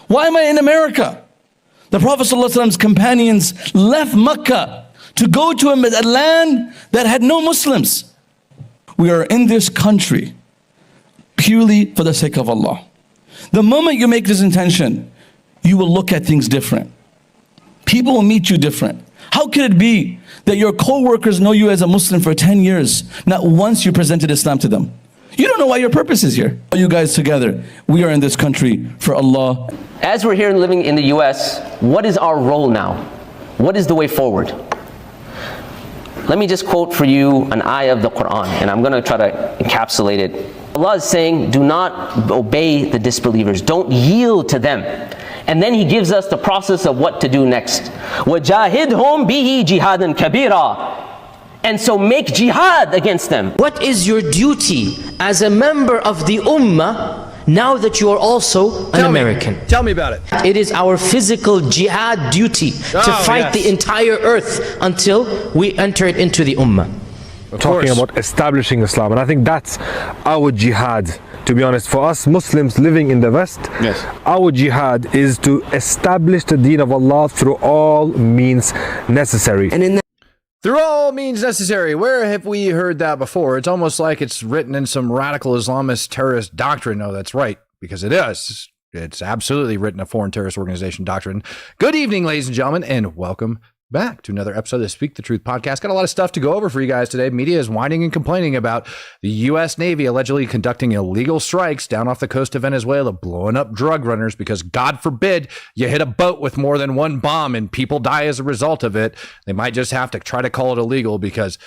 Why am I in America? The Prophet ﷺ's companions left Mecca to go to a land that had no Muslims. We are in this country purely for the sake of Allah. The moment you make this intention, you will look at things different. People will meet you different. How could it be that your co-workers know you as a Muslim for 10 years, not once you presented Islam to them? You don't know why your purpose is here. You guys together, we are in this country for Allah. As we're here living in the US, what is our role now? What is the way forward? Let me just quote for you an ayah of the Quran, and I'm going to try to encapsulate it. Allah is saying, do not obey the disbelievers. Don't yield to them. And then He gives us the process of what to do next. وَجَاهِدْهُمْ بِهِ جِهَادًا كَبِيرًا. And so make jihad against them. What is your duty as a member of the Ummah now that you are also an American? Tell me about it. It is our physical jihad duty to fight the entire earth until we enter it into the Ummah. Talking about establishing Islam, and I think that's our jihad. To be honest, for us Muslims living in the West, our jihad is to establish the deen of Allah through all means necessary. And in Through all means necessary. Where have we heard that before? It's almost like it's written in some radical Islamist terrorist doctrine. No, that's right, because it is. It's absolutely written a foreign terrorist organization doctrine. Good evening, ladies and gentlemen, and welcome back to another episode of the Speak the Truth podcast. Got a lot of stuff to go over for you guys today. Media is whining and complaining about the U.S. Navy allegedly conducting illegal strikes down off the coast of Venezuela, blowing up drug runners because, God forbid, you hit a boat with more than one bomb and people die as a result of it. They might just have to try to call it illegal because,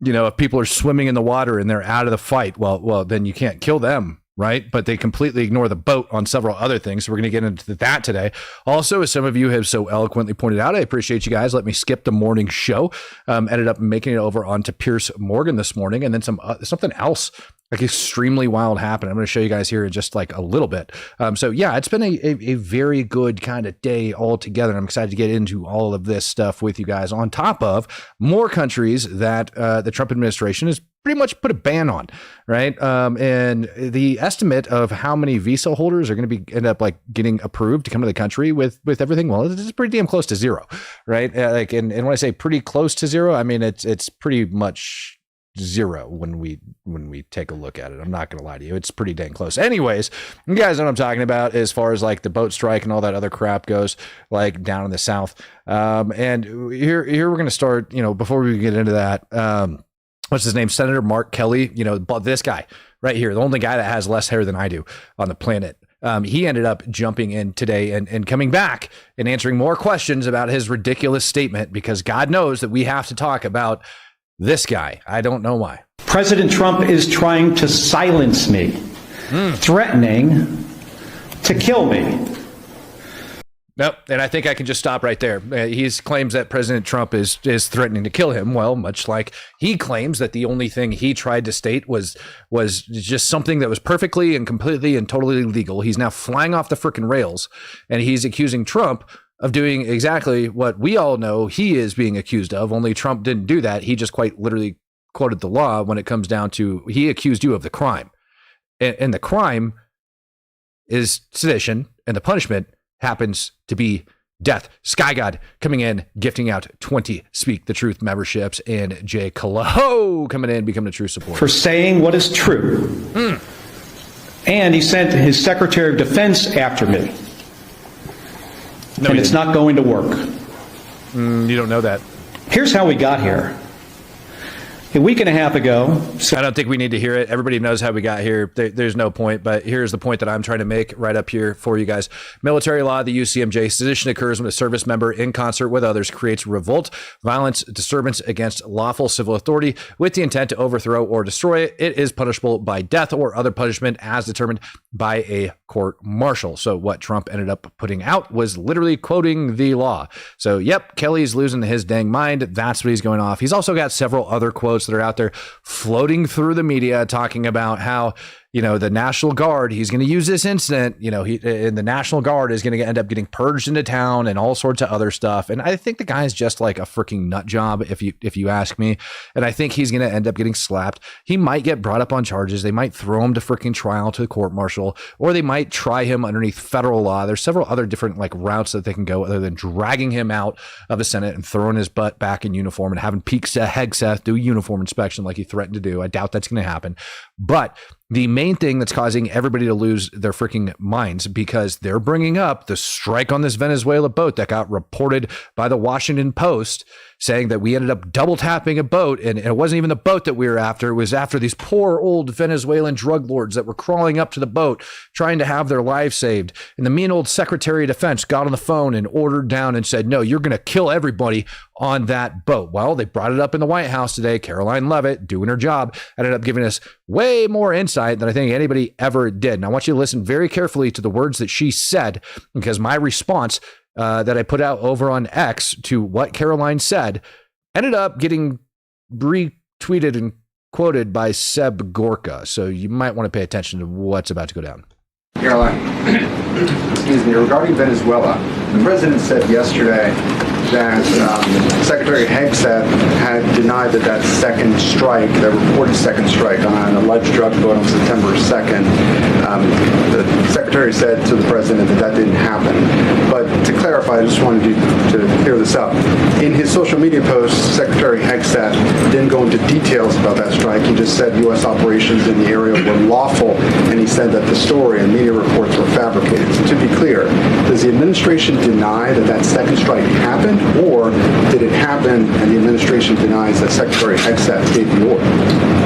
you know, if people are swimming in the water and they're out of the fight, well, then you can't kill them. Right? But they completely ignore the boat on several other things. So we're going to get into that today. Also, as some of you have so eloquently pointed out, I appreciate you guys. Let me skip the morning show. Ended up making it over onto Piers Morgan this morning, and then something else like extremely wild happened. I'm going to show you guys here in just like a little bit. So yeah, it's been a very good kind of day altogether. I'm excited to get into all of this stuff with you guys on top of more countries that the Trump administration has pretty much put a ban on, right? And the estimate of how many visa holders are going to end up like getting approved to come to the country with everything, well, it's pretty damn close to zero, right? And when I say pretty close to zero, I mean it's pretty much zero when we take a look at it. I'm not going to lie to you. It's pretty dang close. Anyways, you guys know what I'm talking about as far as like the boat strike and all that other crap goes, like down in the South. And here we're going to start, you know, before we get into that, what's his name? Senator Mark Kelly, you know, this guy right here, the only guy that has less hair than I do on the planet. He ended up jumping in today and coming back and answering more questions about his ridiculous statement, because God knows that we have to talk about this guy. I don't know why. President Trump is trying to silence me, threatening to kill me. Nope. And I think I can just stop right there. He claims that President Trump is threatening to kill him. Well, much like he claims that the only thing he tried to state was just something that was perfectly and completely and totally legal. He's now flying off the frickin' rails, and he's accusing Trump of doing exactly what we all know he is being accused of, only Trump didn't do that. He just quite literally quoted the law when it comes down to, he accused you of the crime. And the crime is sedition, and the punishment happens to be death. Sky God coming in, gifting out 20 Speak the Truth memberships, and Jay Colo coming in, becoming a true supporter. For saying what is true. And he sent his Secretary of Defense after me. No, and it's not going to work. You don't know that. Here's how we got here. A week and a half ago. I don't think we need to hear it. Everybody knows how we got here. There's no point, but here's the point that I'm trying to make right up here for you guys. Military law, the UCMJ, sedition occurs when a service member in concert with others creates revolt, violence, disturbance against lawful civil authority with the intent to overthrow or destroy it. It is punishable by death or other punishment as determined by a court martial. So what Trump ended up putting out was literally quoting the law. So yep, Kelly's losing his dang mind. That's what he's going off. He's also got several other quotes that are out there floating through the media talking about how, the National Guard, he's going to use this incident, and the National Guard is going to end up getting purged into town and all sorts of other stuff. And I think the guy's just like a freaking nut job, if you ask me. And I think he's going to end up getting slapped. He might get brought up on charges. They might throw him to freaking trial to the court martial, or they might try him underneath federal law. There's several other different like routes that they can go other than dragging him out of the Senate and throwing his butt back in uniform and having Hegseth do a uniform inspection like he threatened to do. I doubt that's going to happen. But the main thing that's causing everybody to lose their freaking minds, because they're bringing up the strike on this Venezuela boat that got reported by the Washington Post, saying that we ended up double tapping a boat. And it wasn't even the boat that we were after. It was after these poor old Venezuelan drug lords that were crawling up to the boat, trying to have their lives saved. And the mean old Secretary of Defense got on the phone and ordered down and said, no, you're going to kill everybody on that boat. Well, they brought it up in the White House today. Caroline Leavitt, doing her job, ended up giving us way more insight than I think anybody ever did. And I want you to listen very carefully to the words that she said, because my response that I put out over on X to what Caroline said ended up getting retweeted and quoted by Seb Gorka. So you might want to pay attention to what's about to go down. Caroline, excuse me, regarding Venezuela, the president said yesterday that Secretary Hegseth had denied that second strike, that reported second strike on an alleged drug boat on September 2nd, the secretary said to the president that didn't happen. But to clarify, I just wanted you to clear this up. In his social media post, Secretary Hegseth didn't go into details about that strike. He just said U.S. operations in the area were lawful, and he said that the story and media reports were fabricated. So to be clear, does the administration deny that second strike happened, or did it happen and the administration denies that Secretary Hegseth gave the order?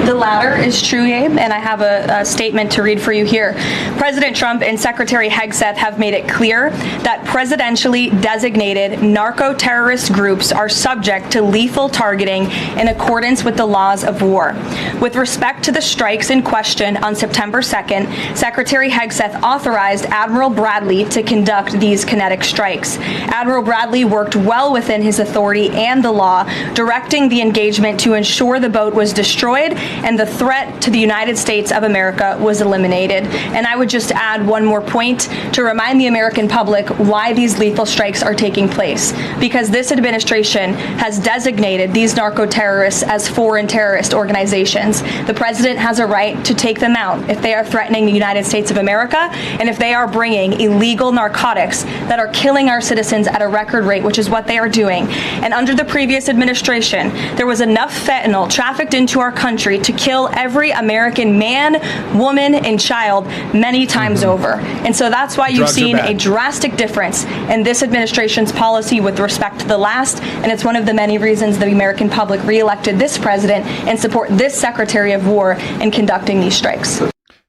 The latter is true, Abe, and I have a statement to read for you here. President Trump and Secretary Hegseth have made it clear that presidentially designated narco-terrorist groups are subject to lethal targeting in accordance with the laws of war. With respect to the strikes in question on September 2nd, Secretary Hegseth authorized Admiral Bradley to conduct these kinetic strikes. Admiral Bradley worked well within his authority and the law, directing the engagement to ensure the boat was destroyed and the threat to the United States of America was eliminated. And I would just add one more point to remind the American public why these lethal strikes are taking place. Because this administration has designated these narco-terrorists as foreign terrorist organizations. The president has a right to take them out if they are threatening the United States of America and if they are bringing illegal narcotics that are killing our citizens at a record rate, which is what they are doing. And under the previous administration, there was enough fentanyl trafficked into our country to kill every American man, woman, and child many times over. And so that's why you've seen a drastic difference in this administration's policy with respect to the last, and it's one of the many reasons the American public reelected this president and support this Secretary of War in conducting these strikes.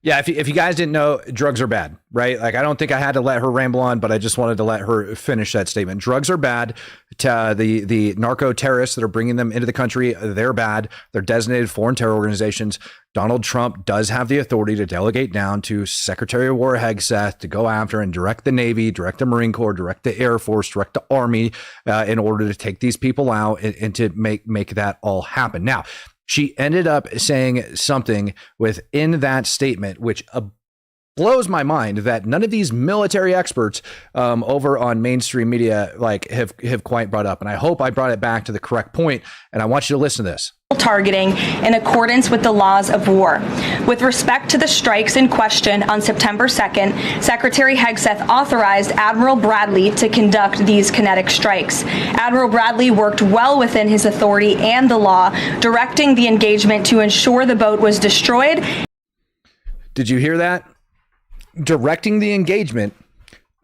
Yeah, if you guys didn't know, drugs are bad, right? Like, I don't think I had to let her ramble on, but I just wanted to let her finish that statement. Drugs are bad. The narco terrorists that are bringing them into the country, they're bad. They're designated foreign terror organizations. Donald Trump does have the authority to delegate down to Secretary of War Hegseth to go after and direct the Navy, direct the Marine Corps, direct the Air Force, direct the Army in order to take these people out and to make that all happen. Now, she ended up saying something within that statement, which blows my mind, that none of these military experts over on mainstream media have quite brought up. And I hope I brought it back to the correct point. And I want you to listen to this. Targeting in accordance with the laws of war. With respect to the strikes in question on September 2nd, Secretary Hegseth authorized Admiral Bradley to conduct these kinetic strikes. Admiral Bradley worked well within his authority and the law, directing the engagement to ensure the boat was destroyed. Did you hear that? Directing the engagement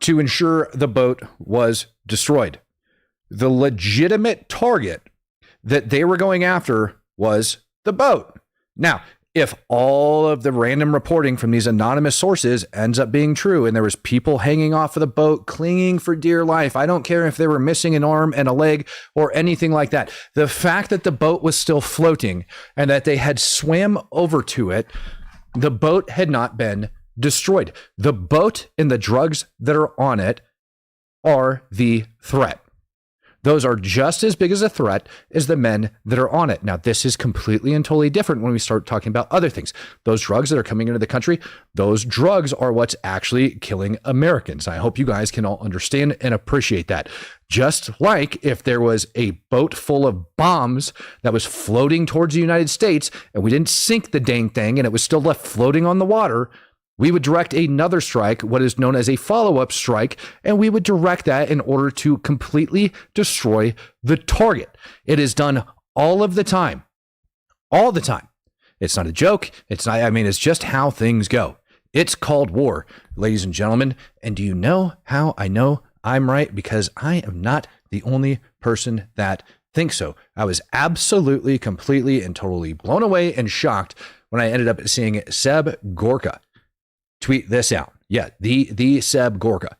to ensure the boat was destroyed. The legitimate target that they were going after was the boat. Now, if all of the random reporting from these anonymous sources ends up being true and there was people hanging off of the boat clinging for dear life, I don't care if they were missing an arm and a leg or anything like that. The fact that the boat was still floating and that they had swam over to it, the boat had not been destroyed. The boat and the drugs that are on it are the threat. those are just as big as a threat as the men that are on it. Now, this is completely and totally different when we start talking about other things. Those drugs that are coming into the country, those drugs are what's actually killing Americans. I hope you guys can all understand and appreciate that. Just like if there was a boat full of bombs that was floating towards the United States and we didn't sink the dang thing and it was still left floating on the water, we would direct another strike, what is known as a follow-up strike, and we would direct that in order to completely destroy the target. It is done all of the time. All the time. It's not a joke. It's just how things go. It's called war, ladies and gentlemen. And do you know how I know I'm right? Because I am not the only person that thinks so. I was absolutely, completely, and totally blown away and shocked when I ended up seeing Seb Gorka tweet this out. Yeah, the Seb Gorka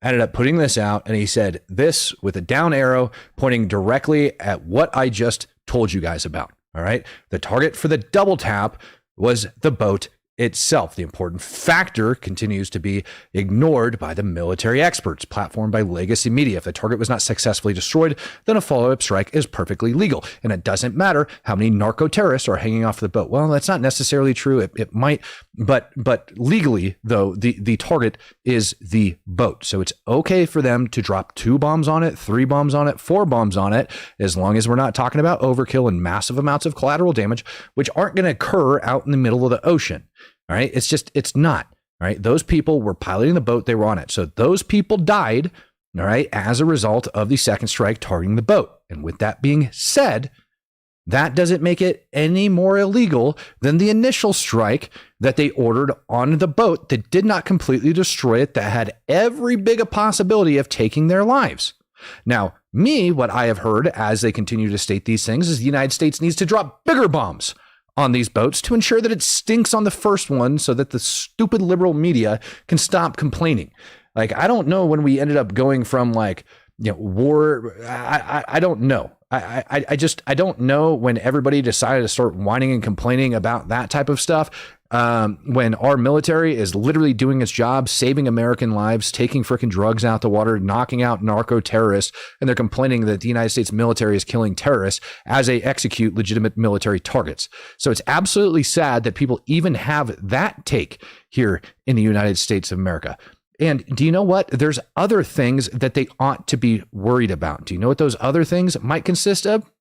ended up putting this out, and he said this with a down arrow pointing directly at what I just told you guys about. All right. The target for the double tap was the boat itself. The important factor continues to be ignored by the military experts, platformed by legacy media. If the target was not successfully destroyed, then a follow-up strike is perfectly legal. And it doesn't matter how many narco-terrorists are hanging off the boat. Well, that's not necessarily true. It might, but legally, though, the target is the boat. So it's okay for them to drop 2 bombs on it, 3 bombs on it, 4 bombs on it, as long as we're not talking about overkill and massive amounts of collateral damage, which aren't going to occur out in the middle of the ocean. All right. It's not. All right. Those people were piloting the boat. They were on it. So those people died. All right. As a result of the second strike targeting the boat. And with that being said, that doesn't make it any more illegal than the initial strike that they ordered on the boat that did not completely destroy it, that had every big a possibility of taking their lives. Now, what I have heard as they continue to state these things is the United States needs to drop bigger bombs on these boats to ensure that it stinks on the first one so that the stupid liberal media can stop complaining. Like, I don't know when we ended up going from war. I don't know. I don't know when everybody decided to start whining and complaining about that type of stuff. When our military is literally doing its job, saving American lives, taking freaking drugs out the water, knocking out narco terrorists, and they're complaining that the United States military is killing terrorists as they execute legitimate military targets. So it's absolutely sad that people even have that take here in the United States of America. And do you know what? There's other things that they ought to be worried about. Do you know what those other things might consist of?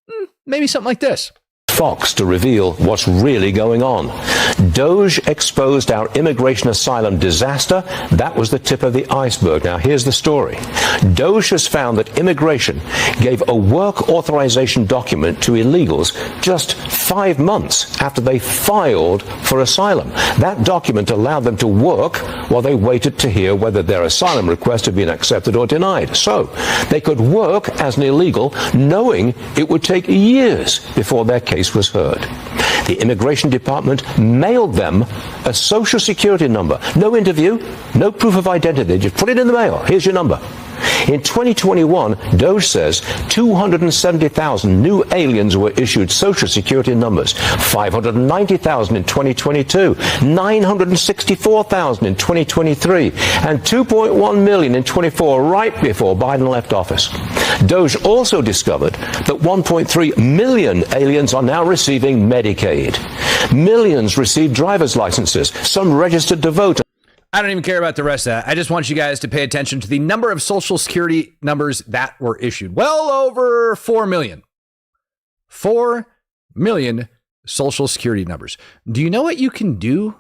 Maybe something like this. Fox to reveal what's really going on. Doge exposed our immigration asylum disaster. That was the tip of the iceberg. Now, here's the story. Doge has found that immigration gave a work authorization document to illegals just 5 months after they filed for asylum. That document allowed them to work while they waited to hear whether their asylum request had been accepted or denied. So they could work as an illegal, knowing it would take years before their case was heard. The Immigration Department mailed them a Social Security number. No interview, no proof of identity. Just put it in the mail. Here's your number. In 2021, Doge says 270,000 new aliens were issued Social Security numbers, 590,000 in 2022, 964,000 in 2023, and 2.1 million in 24, right before Biden left office. Doge also discovered that 1.3 million aliens are now receiving Medicaid. Millions received driver's licenses, some registered to vote. I don't even care about the rest of that. I just want you guys to pay attention to the number of Social Security numbers that were issued. Well over 4 million. 4 million Social Security numbers. Do you know what you can do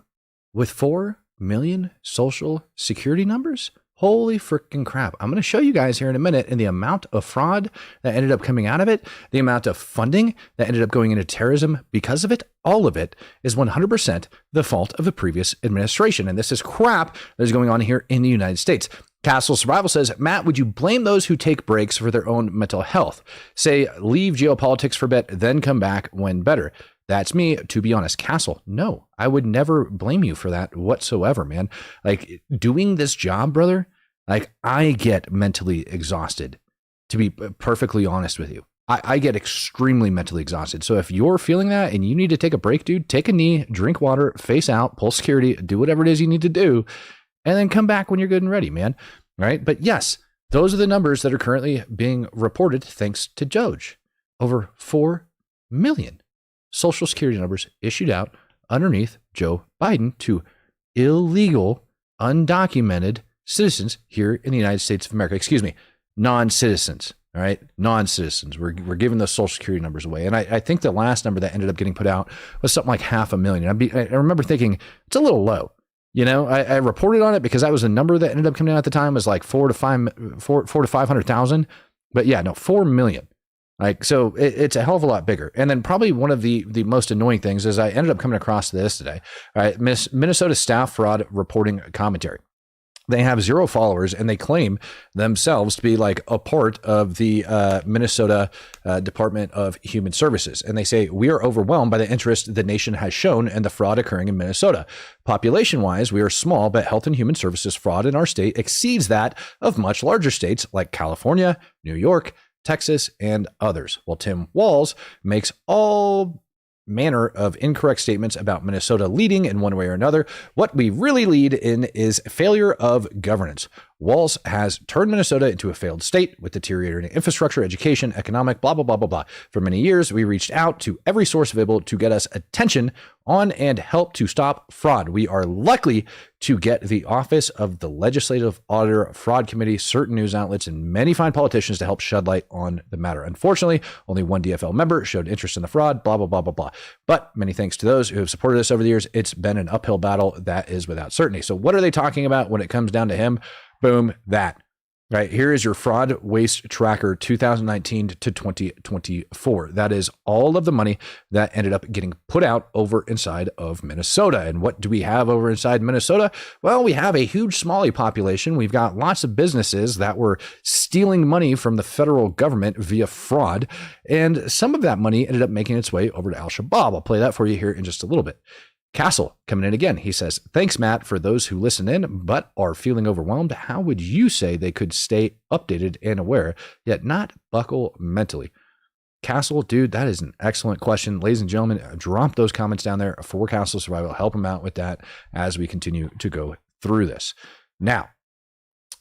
with 4 million Social Security numbers? Holy freaking crap. I'm going to show you guys here in a minute, and the amount of fraud that ended up coming out of it, the amount of funding that ended up going into terrorism because of it, all of it is 100% the fault of the previous administration. And this is crap that is going on here in the United States. Castle Survival says, Matt, would you blame those who take breaks for their own mental health? Say, leave geopolitics for a bit, then come back when better. That's me, to be honest. Castle, no, I would never blame you for that whatsoever, man. Like, doing this job, brother, like, I get mentally exhausted, to be perfectly honest with you. I get extremely mentally exhausted. So if you're feeling that and you need to take a break, dude, take a knee, drink water, face out, pull security, do whatever it is you need to do, and then come back when you're good and ready, man. Right? But yes, Those are the numbers that are currently being reported thanks to Doge. Over 4 million Social Security numbers issued out underneath Joe Biden to illegal, undocumented citizens here in the United States of America. Excuse me, non-citizens. All right, non-citizens. We're giving those Social Security numbers away, and I think the last number that ended up getting put out was something like 500,000. I remember thinking it's a little low. You know, I reported on it because that was the number that ended up coming out at the time, was like 400,000 to 500,000. But yeah, no, 4 million. Like, so it's a hell of a lot bigger. And then probably one of the most annoying things is I ended up coming across this today. All right, Minnesota staff fraud reporting commentary. They have 0 followers, and they claim themselves to be like a part of the Minnesota Department of Human Services. And they say, we are overwhelmed by the interest the nation has shown and the fraud occurring in Minnesota. Population-wise, we are small, but Health and Human Services fraud in our state exceeds that of much larger states like California, New York, Texas, and others. Well, Tim Walz makes all manner of incorrect statements about Minnesota leading in one way or another. What we really lead in is failure of governance. Walz has turned Minnesota into a failed state with deteriorating infrastructure, education, economic, blah, blah, blah, blah, blah. For many years, we reached out to every source available to get us attention on and help to stop fraud. We are lucky to get the Office of the Legislative Auditor Fraud Committee, certain news outlets, and many fine politicians to help shed light on the matter. Unfortunately, only one DFL member showed interest in the fraud, blah, blah, blah, blah, blah. But many thanks to those who have supported us over the years. It's been an uphill battle that is without certainty. So what are they talking about when it comes down to him? Boom, that. Right, here is your fraud waste tracker 2019 to 2024. That is all of the money that ended up getting put out over inside of Minnesota. And what do we have over inside Minnesota? Well, we have a huge Somali population. We've got lots of businesses that were stealing money from the federal government via fraud. And some of that money ended up making its way over to Al-Shabaab. I'll play that for you here in just a little bit. Castle coming in again. He says, thanks, Matt, for those who listen in but are feeling overwhelmed. How would you say they could stay updated and aware, yet not buckle mentally? Castle, dude, that is an excellent question. Ladies and gentlemen, drop those comments down there for Castle Survival. Help him out with that as we continue to go through this. Now,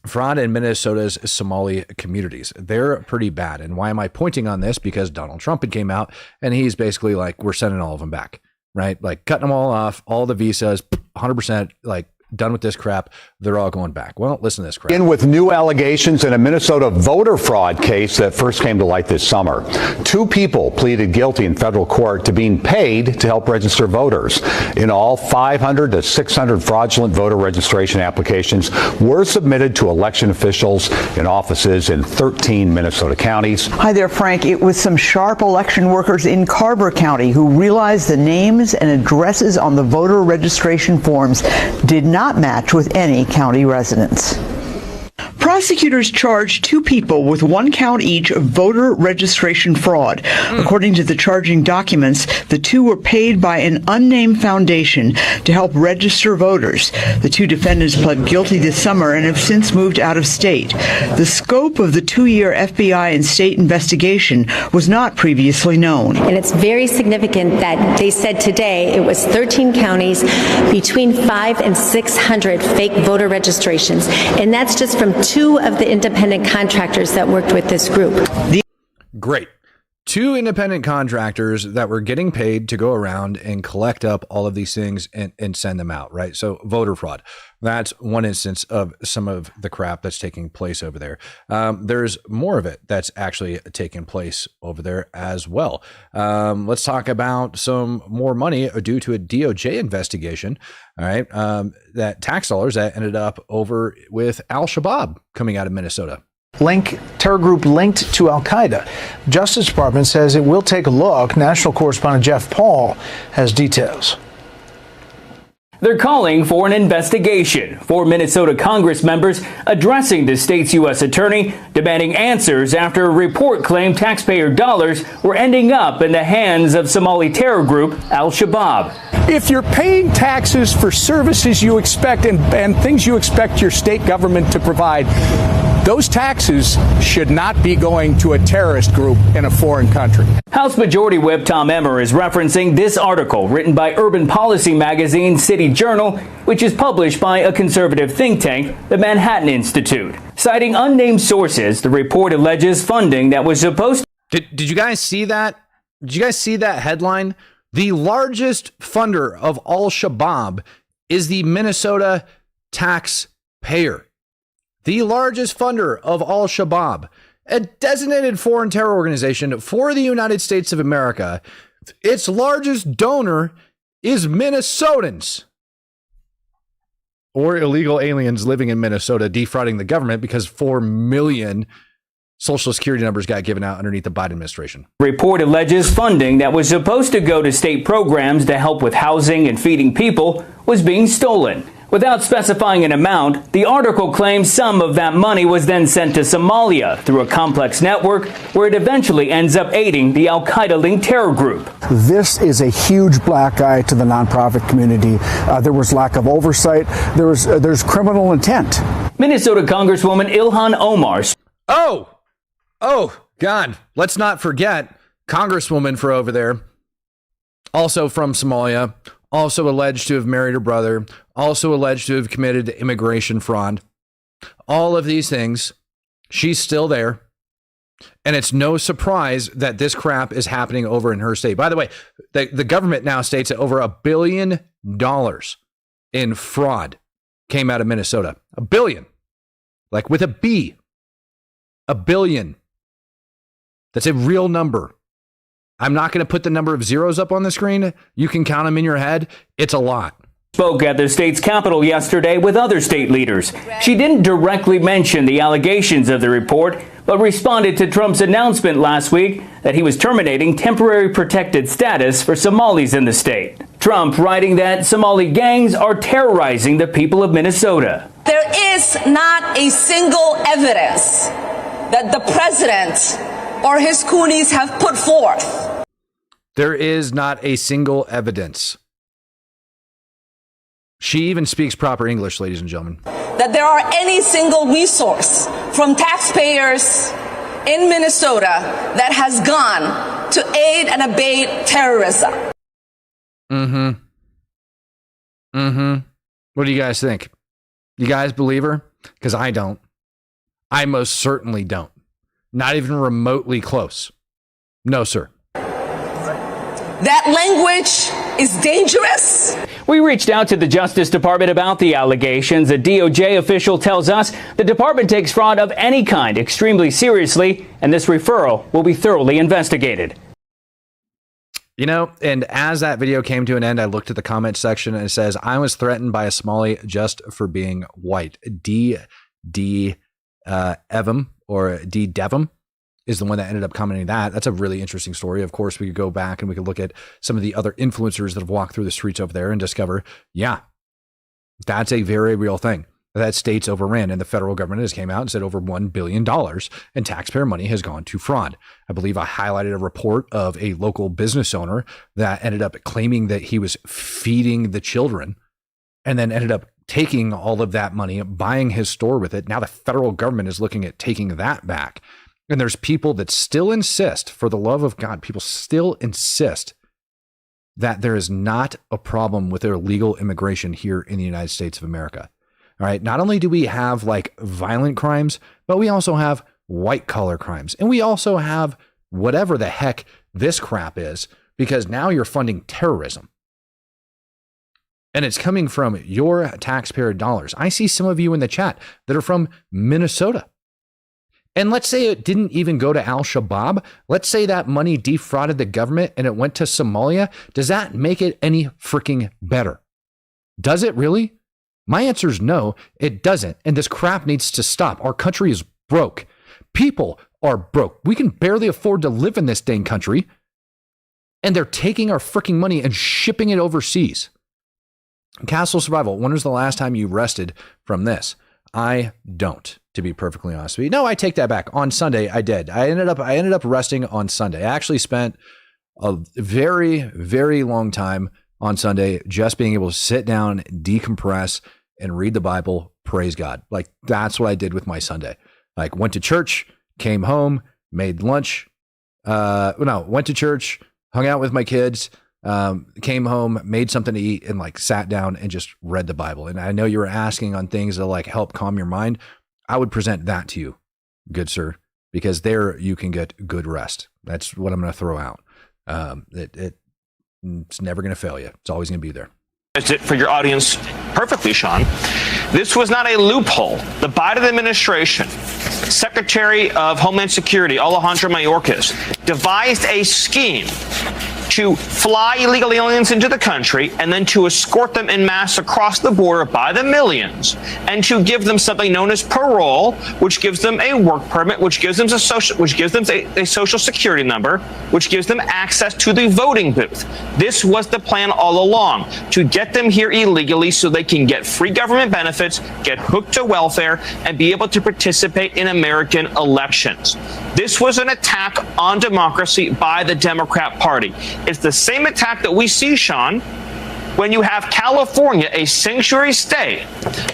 fraud in Minnesota's Somali communities. They're pretty bad. And why am I pointing on this? Because Donald Trump had came out and he's basically like, we're sending all of them back. Right? Like cutting them all off, all the visas, 100%, like done with this crap. They're all going back. Well, listen to this crap. In with new allegations in a Minnesota voter fraud case that first came to light this summer. 2 people pleaded guilty in federal court to being paid to help register voters. In all, 500 to 600 fraudulent voter registration applications were submitted to election officials in offices in 13 Minnesota counties. Hi there, Frank. It was some sharp election workers in Carver County who realized the names and addresses on the voter registration forms did not match with any county residents. Prosecutors charged 2 people with 1 count each of voter registration fraud. According to the charging documents, the 2 were paid by an unnamed foundation to help register voters. The 2 defendants pled guilty this summer and have since moved out of state. The scope of the 2-year FBI and state investigation was not previously known. And it's very significant that they said today it was 13 counties, between 500 and 600 fake voter registrations. And that's just from 2 of the independent contractors that worked with this group. Great. 2 independent contractors that were getting paid to go around and collect up all of these things and send them out, right? So voter fraud. That's one instance of some of the crap that's taking place over there. There's more of it that's actually taking place over there as well. Let's talk about some more money due to a DOJ investigation. All right. That tax dollars that ended up over with Al-Shabaab coming out of Minnesota. Terror group linked to Al-Qaeda. Justice Department says it will take a look. National correspondent Jeff Paul has details. They're calling for an investigation. 4 Minnesota Congress members addressing the state's U.S. attorney, demanding answers after a report claimed taxpayer dollars were ending up in the hands of Somali terror group Al-Shabaab. If you're paying taxes for services you expect and things you expect your state government to provide, those taxes should not be going to a terrorist group in a foreign country. House Majority Whip Tom Emmer is referencing this article written by urban policy magazine City Journal, which is published by a conservative think tank, the Manhattan Institute. Citing unnamed sources, the report alleges funding that was supposed to... Did you guys see that? Did you guys see that headline? The largest funder of Al-Shabaab is the Minnesota taxpayer. The largest funder of Al-Shabaab, a designated foreign terror organization for the United States of America. Its largest donor is Minnesotans or illegal aliens living in Minnesota defrauding the government because 4 million Social Security numbers got given out underneath the Biden administration. Report alleges funding that was supposed to go to state programs to help with housing and feeding people was being stolen. Without specifying an amount, the article claims some of that money was then sent to Somalia through a complex network where it eventually ends up aiding the al-Qaeda-linked terror group. This is a huge black eye to the nonprofit community. There was lack of oversight. There's criminal intent. Minnesota Congresswoman Ilhan Omar. Oh, God. Let's not forget Congresswoman for over there, also from Somalia, also alleged to have married her brother, also alleged to have committed immigration fraud. All of these things, she's still there. And it's no surprise that this crap is happening over in her state. By the way, the government now states that over $1 billion in fraud came out of Minnesota. $1 billion. Like with a B. $1 billion. That's a real number. I'm not going to put the number of zeros up on the screen. You can count them in your head. It's a lot. Spoke at the state's capitol yesterday with other state leaders. She didn't directly mention the allegations of the report, but responded to Trump's announcement last week that he was terminating temporary protected status for Somalis in the state. Trump writing that Somali gangs are terrorizing the people of Minnesota. There is not a single evidence that the president or his coonies have put forth. There is not a single evidence. She even speaks proper English, ladies and gentlemen. That there are any single resource from taxpayers in Minnesota that has gone to aid and abet terrorism. What do you guys think? You guys believe her? Because I don't. I most certainly don't. Not even remotely close. No, sir. That language is dangerous. We reached out to the Justice Department about the allegations. A DOJ official tells us the department takes fraud of any kind extremely seriously, and this referral will be thoroughly investigated. You know, and as that video came to an end, I looked at the comment section and it says, I was threatened by a Somali just for being white. D. Evum or D. Devum is the one that ended up commenting that. That's a really interesting story. Of course, we could go back and we could look at some of the other influencers that have walked through the streets over there and discover, yeah, that's a very real thing. That states overran, and the federal government has came out and said over $1 billion in taxpayer money has gone to fraud. I believe I highlighted a report of a local business owner that ended up claiming that he was feeding the children and then ended up taking all of that money, buying his store with it. Now the federal government is looking at taking that back. And there's people that still insist, for the love of God, people still insist that there is not a problem with illegal immigration here in the United States of America. All right. Not only do we have like violent crimes, but we also have white collar crimes. And we also have whatever the heck this crap is, because now you're funding terrorism. And it's coming from your taxpayer dollars. I see some of you in the chat that are from Minnesota. And let's say it didn't even go to Al-Shabaab. Let's say that money defrauded the government and it went to Somalia. Does that make it any freaking better? Does it really? My answer is no, it doesn't. And this crap needs to stop. Our country is broke. People are broke. We can barely afford to live in this dang country. And they're taking our freaking money and shipping it overseas. Castle Survival, when was the last time you rested from this? I don't, to be perfectly honest with you. No, I take that back. On Sunday, I did. I ended up resting on Sunday. I actually spent a very, very long time on Sunday just being able to sit down, decompress, and read the Bible. Praise God. Like, that's what I did with my Sunday. Like went to church, came home, made lunch. Went to church, hung out with my kids, came home, made something to eat, and like sat down and just read the Bible. And I know you were asking on things that like help calm your mind. I would present that to you, good sir, because there you can get good rest. That's what I'm going to throw out. It's never going to fail you. It's always going to be there. It for your audience perfectly, Sean. This was not a loophole. The Biden administration, Secretary of Homeland Security Alejandro Mayorkas, devised a scheme to fly illegal aliens into the country and then to escort them en masse across the border by the millions, and to give them something known as parole, which gives them a work permit, which gives them a social security number, which gives them access to the voting booth. This was the plan all along, to get them here illegally so they can get free government benefits, get hooked to welfare, and be able to participate in American elections. This was an attack on democracy by the Democrat Party. It's the same attack that we see, Sean, when you have California, a sanctuary state,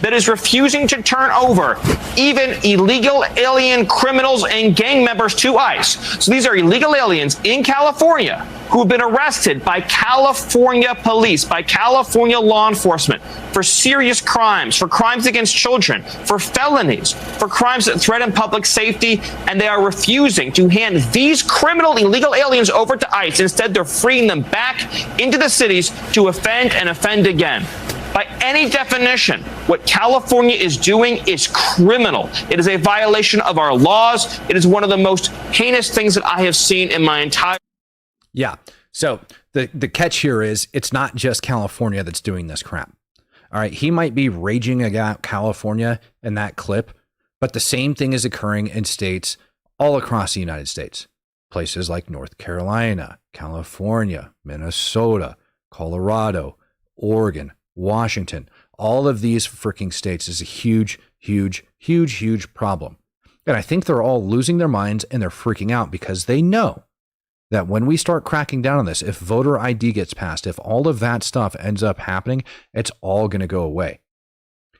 that is refusing to turn over even illegal alien criminals and gang members to ICE. So these are illegal aliens in California who have been arrested by California police, by California law enforcement for serious crimes, for crimes against children, for felonies, for crimes that threaten public safety, and they are refusing to hand these criminal illegal aliens over to ICE. Instead, they're freeing them back into the cities to offend and offend again. By any definition, what California is doing is criminal. It is a violation of our laws. It is one of the most heinous things that I have seen in my entire... Yeah. So the catch here is it's not just California that's doing this crap. All right. He might be raging about California in that clip, but the same thing is occurring in states all across the United States. Places like North Carolina, California, Minnesota, Colorado, Oregon, Washington. All of these freaking states is a huge, huge, huge, huge problem. And I think they're all losing their minds and they're freaking out because they know that when we start cracking down on this, if voter ID gets passed, if all of that stuff ends up happening, it's all going to go away.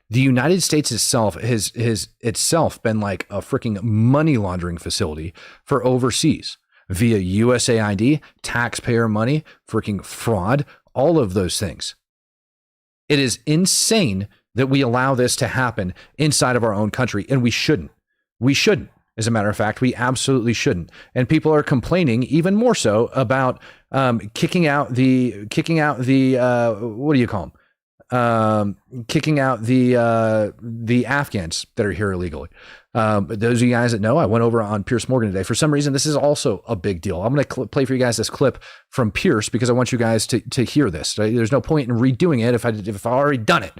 The United States itself has itself been like a freaking money laundering facility for overseas via USAID, taxpayer money, freaking fraud, all of those things. It is insane that we allow this to happen inside of our own country, and we shouldn't. We shouldn't. As a matter of fact, we absolutely shouldn't. And people are complaining even more so about kicking out the what do you call them? Kicking out the Afghans that are here illegally. But those of you guys that know, I went over on Pierce Morgan today. For some reason, this is also a big deal. I'm going to play for you guys this clip from Pierce because I want you guys to hear this. Right? There's no point in redoing it if I've already done it.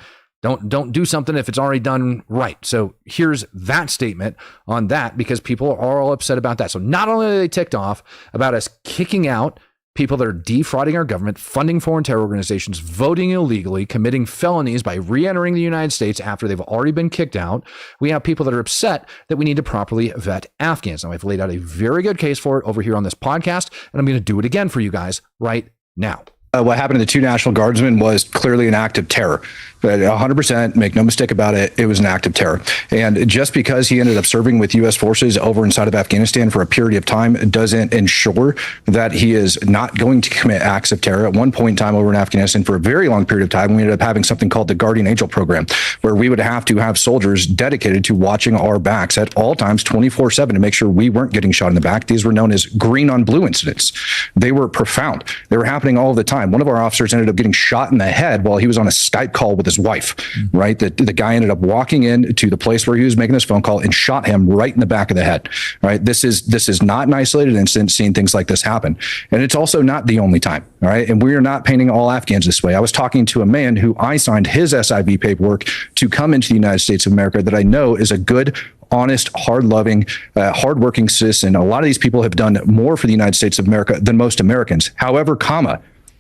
Don't do something if it's already done right. So here's that statement on that because people are all upset about that. So not only are they ticked off about us kicking out people that are defrauding our government, funding foreign terror organizations, voting illegally, committing felonies by re-entering the United States after they've already been kicked out. We have people that are upset that we need to properly vet Afghans. Now, I've laid out a very good case for it over here on this podcast, and I'm going to do it again for you guys right now. What happened to the two National Guardsmen was clearly an act of terror. 100%, make no mistake about it, it was an act of terror. And just because he ended up serving with U.S. forces over inside of Afghanistan for a period of time doesn't ensure that he is not going to commit acts of terror. At one point in time over in Afghanistan for a very long period of time, we ended up having something called the Guardian Angel program, where we would have to have soldiers dedicated to watching our backs at all times 24/7 to make sure we weren't getting shot in the back. These were known as green on blue incidents. They were profound. They were happening all the time. One of our officers ended up getting shot in the head while he was on a Skype call with his wife, right? The guy ended up walking in to the place where he was making this phone call and shot him right in the back of the head, right? This is not an isolated incident, seeing things like this happen. And it's also not the only time, all right? And we are not painting all Afghans this way. I was talking to a man who I signed his SIV paperwork to come into the United States of America that I know is a good, honest, hard-loving, hard-working citizen. A lot of these people have done more for the United States of America than most Americans. However,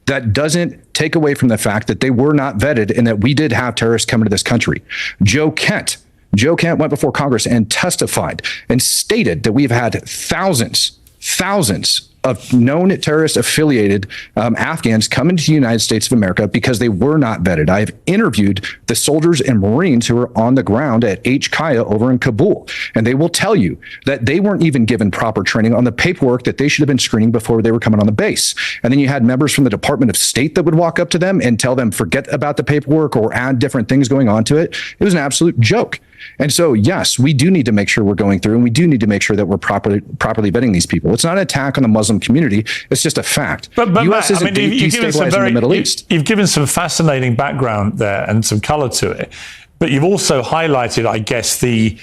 that doesn't take away from the fact that they were not vetted and that we did have terrorists come into this country. Joe Kent went before Congress and testified and stated that we've had thousands of known terrorist affiliated Afghans come into the United States of America because they were not vetted. I've interviewed the soldiers and Marines who are on the ground at Kaya over in Kabul, and they will tell you that they weren't even given proper training on the paperwork that they should have been screening before they were coming on the base. And then you had members from the Department of State that would walk up to them and tell them, forget about the paperwork or add different things going on to it. It was an absolute joke. And so, yes, we do need to make sure we're going through, and we do need to make sure that we're properly vetting these people. It's not an attack on the Muslim community. It's just a fact. But U.S. Matt, isn't destabilizing the Middle East. You've given some fascinating background there and some color to it. But you've also highlighted, I guess, the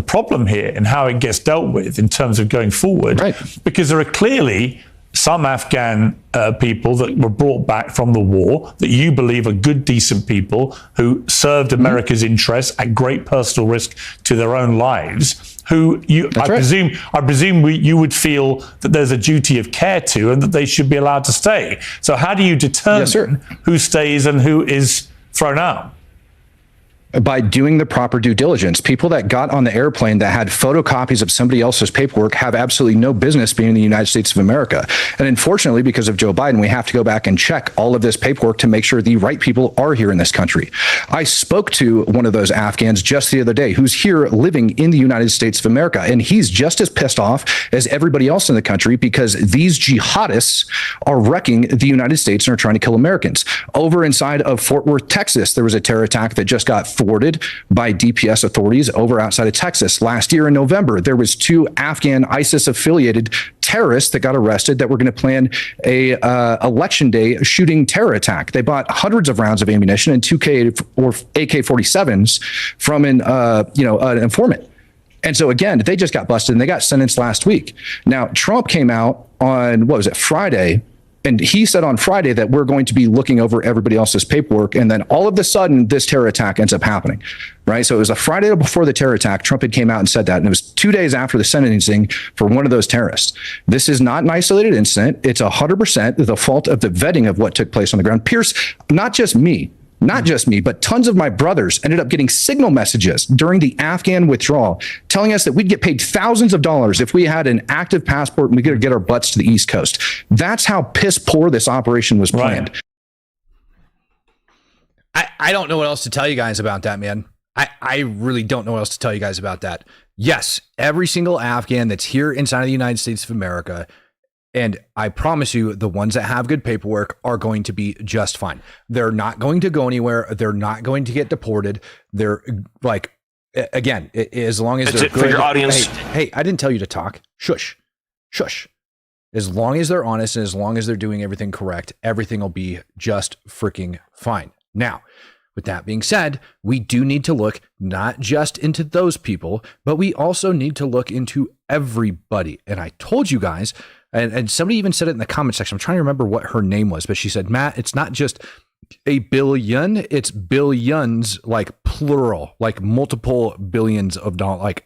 problem here and how it gets dealt with in terms of going forward. Right. Because there are clearly some Afghan people that were brought back from the war that you believe are good, decent people who served America's interests at great personal risk to their own lives, who I presume you would feel that there's a duty of care to and that they should be allowed to stay. So how do you determine who stays and who is thrown out? By doing the proper due diligence. People that got on the airplane that had photocopies of somebody else's paperwork have absolutely no business being in the United States of America. And unfortunately, because of Joe Biden, we have to go back and check all of this paperwork to make sure the right people are here in this country. I spoke to one of those Afghans just the other day who's here living in the United States of America, and he's just as pissed off as everybody else in the country because these jihadists are wrecking the United States and are trying to kill Americans. Over inside of Fort Worth, Texas, there was a terror attack that just got thwarted by DPS authorities over outside of Texas. Last year in November, there was 2 Afghan ISIS-affiliated terrorists that got arrested that were going to plan a election day shooting terror attack. They bought hundreds of rounds of ammunition and 2 AK-47s from an informant. And so again, they just got busted and they got sentenced last week. Now, Trump came out on, Friday, and he said on Friday that we're going to be looking over everybody else's paperwork. And then all of a sudden, this terror attack ends up happening, right? So it was a Friday before the terror attack. Trump had came out and said that. And it was 2 days after the sentencing for one of those terrorists. This is not an isolated incident. It's 100% the fault of the vetting of what took place on the ground. Pierce, not just me, but tons of my brothers ended up getting signal messages during the Afghan withdrawal telling us that we'd get paid thousands of dollars if we had an active passport and we could get our butts to the East Coast. That's how piss poor this operation was planned. I don't know what else to tell you guys about that, man. I really don't know what else to tell you guys about that. Yes, every single Afghan that's here inside of the United States of America, and I promise you, the ones that have good paperwork are going to be just fine. They're not going to go anywhere. They're not going to get deported. They're like, again, as long as they're good. For your audience. Hey, I didn't tell you to talk. Shush. As long as they're honest and as long as they're doing everything correct, everything will be just freaking fine. Now, with that being said, we do need to look not just into those people, but we also need to look into everybody. And I told you guys, and somebody even said it in the comment section. I'm trying to remember what her name was, but she said, Matt, it's not just a billion, it's billions, like plural, like multiple billions of dollars, like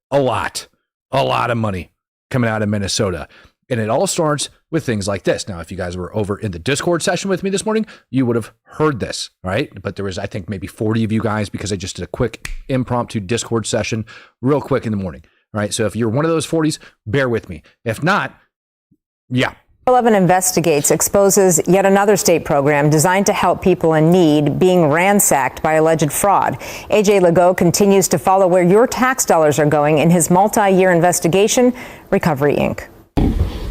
a lot of money coming out of Minnesota. And it all starts with things like this. Now, if you guys were over in the Discord session with me this morning, you would have heard this, right? But there was, I think, maybe 40 of you guys because I just did a quick impromptu Discord session real quick in the morning. Right. So if you're one of those 40s, bear with me. If not, yeah. 11 Investigates exposes yet another state program designed to help people in need being ransacked by alleged fraud. AJ Legault continues to follow where your tax dollars are going in his multi-year investigation, Recovery Inc.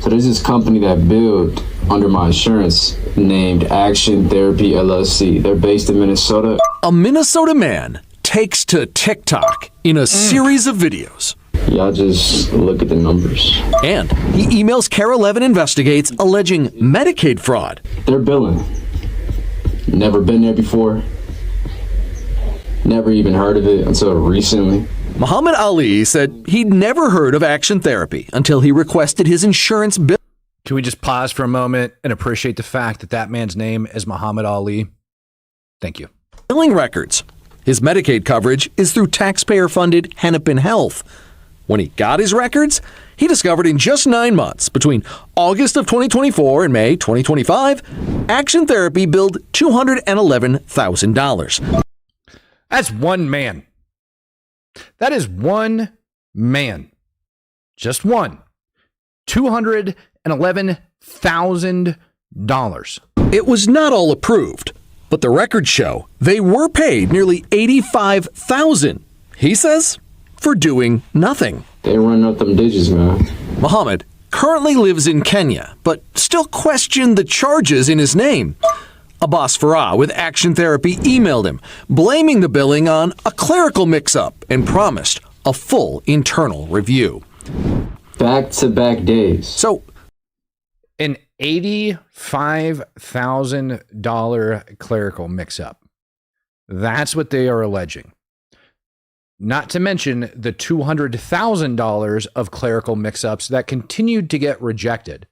So there's this company that built under my insurance named Action Therapy LLC. They're based in Minnesota. A Minnesota man takes to TikTok in a series of videos. Y'all just look at the numbers. And he emails Care 11 Investigates alleging Medicaid fraud. They're billing. Never been there before. Never even heard of it until recently. Muhammad Ali said he'd never heard of Action Therapy until he requested his insurance bill. Can we just pause for a moment and appreciate the fact that that man's name is Muhammad Ali? Thank you. Billing records. His Medicaid coverage is through taxpayer-funded Hennepin Health. When he got his records, he discovered in just 9 months, between August of 2024 and May 2025, Action Therapy billed $211,000. That's one man. That is one man. Just one. $211,000. It was not all approved, but the records show they were paid nearly $85,000, he says, for doing nothing. They run up them digits, man. Muhammad currently lives in Kenya, but still questioned the charges in his name. Abbas Farah with Action Therapy emailed him, blaming the billing on a clerical mix-up and promised a full internal review. Back-to-back days. So, an $85,000 clerical mix-up. That's what they are alleging. Not to mention the $200,000 of clerical mix-ups that continued to get rejected.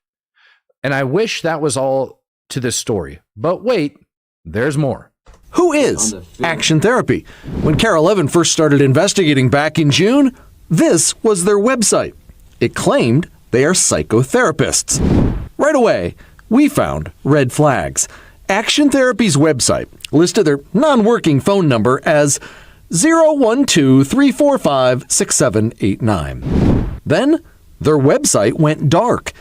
And I wish that was all to this story. But wait, there's more. Who is Action Therapy? When Carol Levin first started investigating back in June, this was their website. It claimed they are psychotherapists. Right away, we found red flags. Action Therapy's website listed their non-working phone number as 012-345-6789. Then, their website went dark.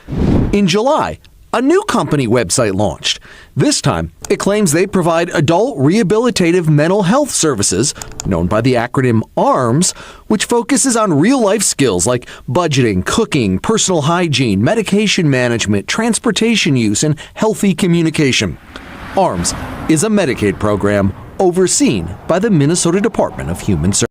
In July, a new company website launched. This time, it claims they provide adult rehabilitative mental health services, known by the acronym ARMS, which focuses on real-life skills like budgeting, cooking, personal hygiene, medication management, transportation use, and healthy communication. ARMS is a Medicaid program overseen by the Minnesota Department of Human Services.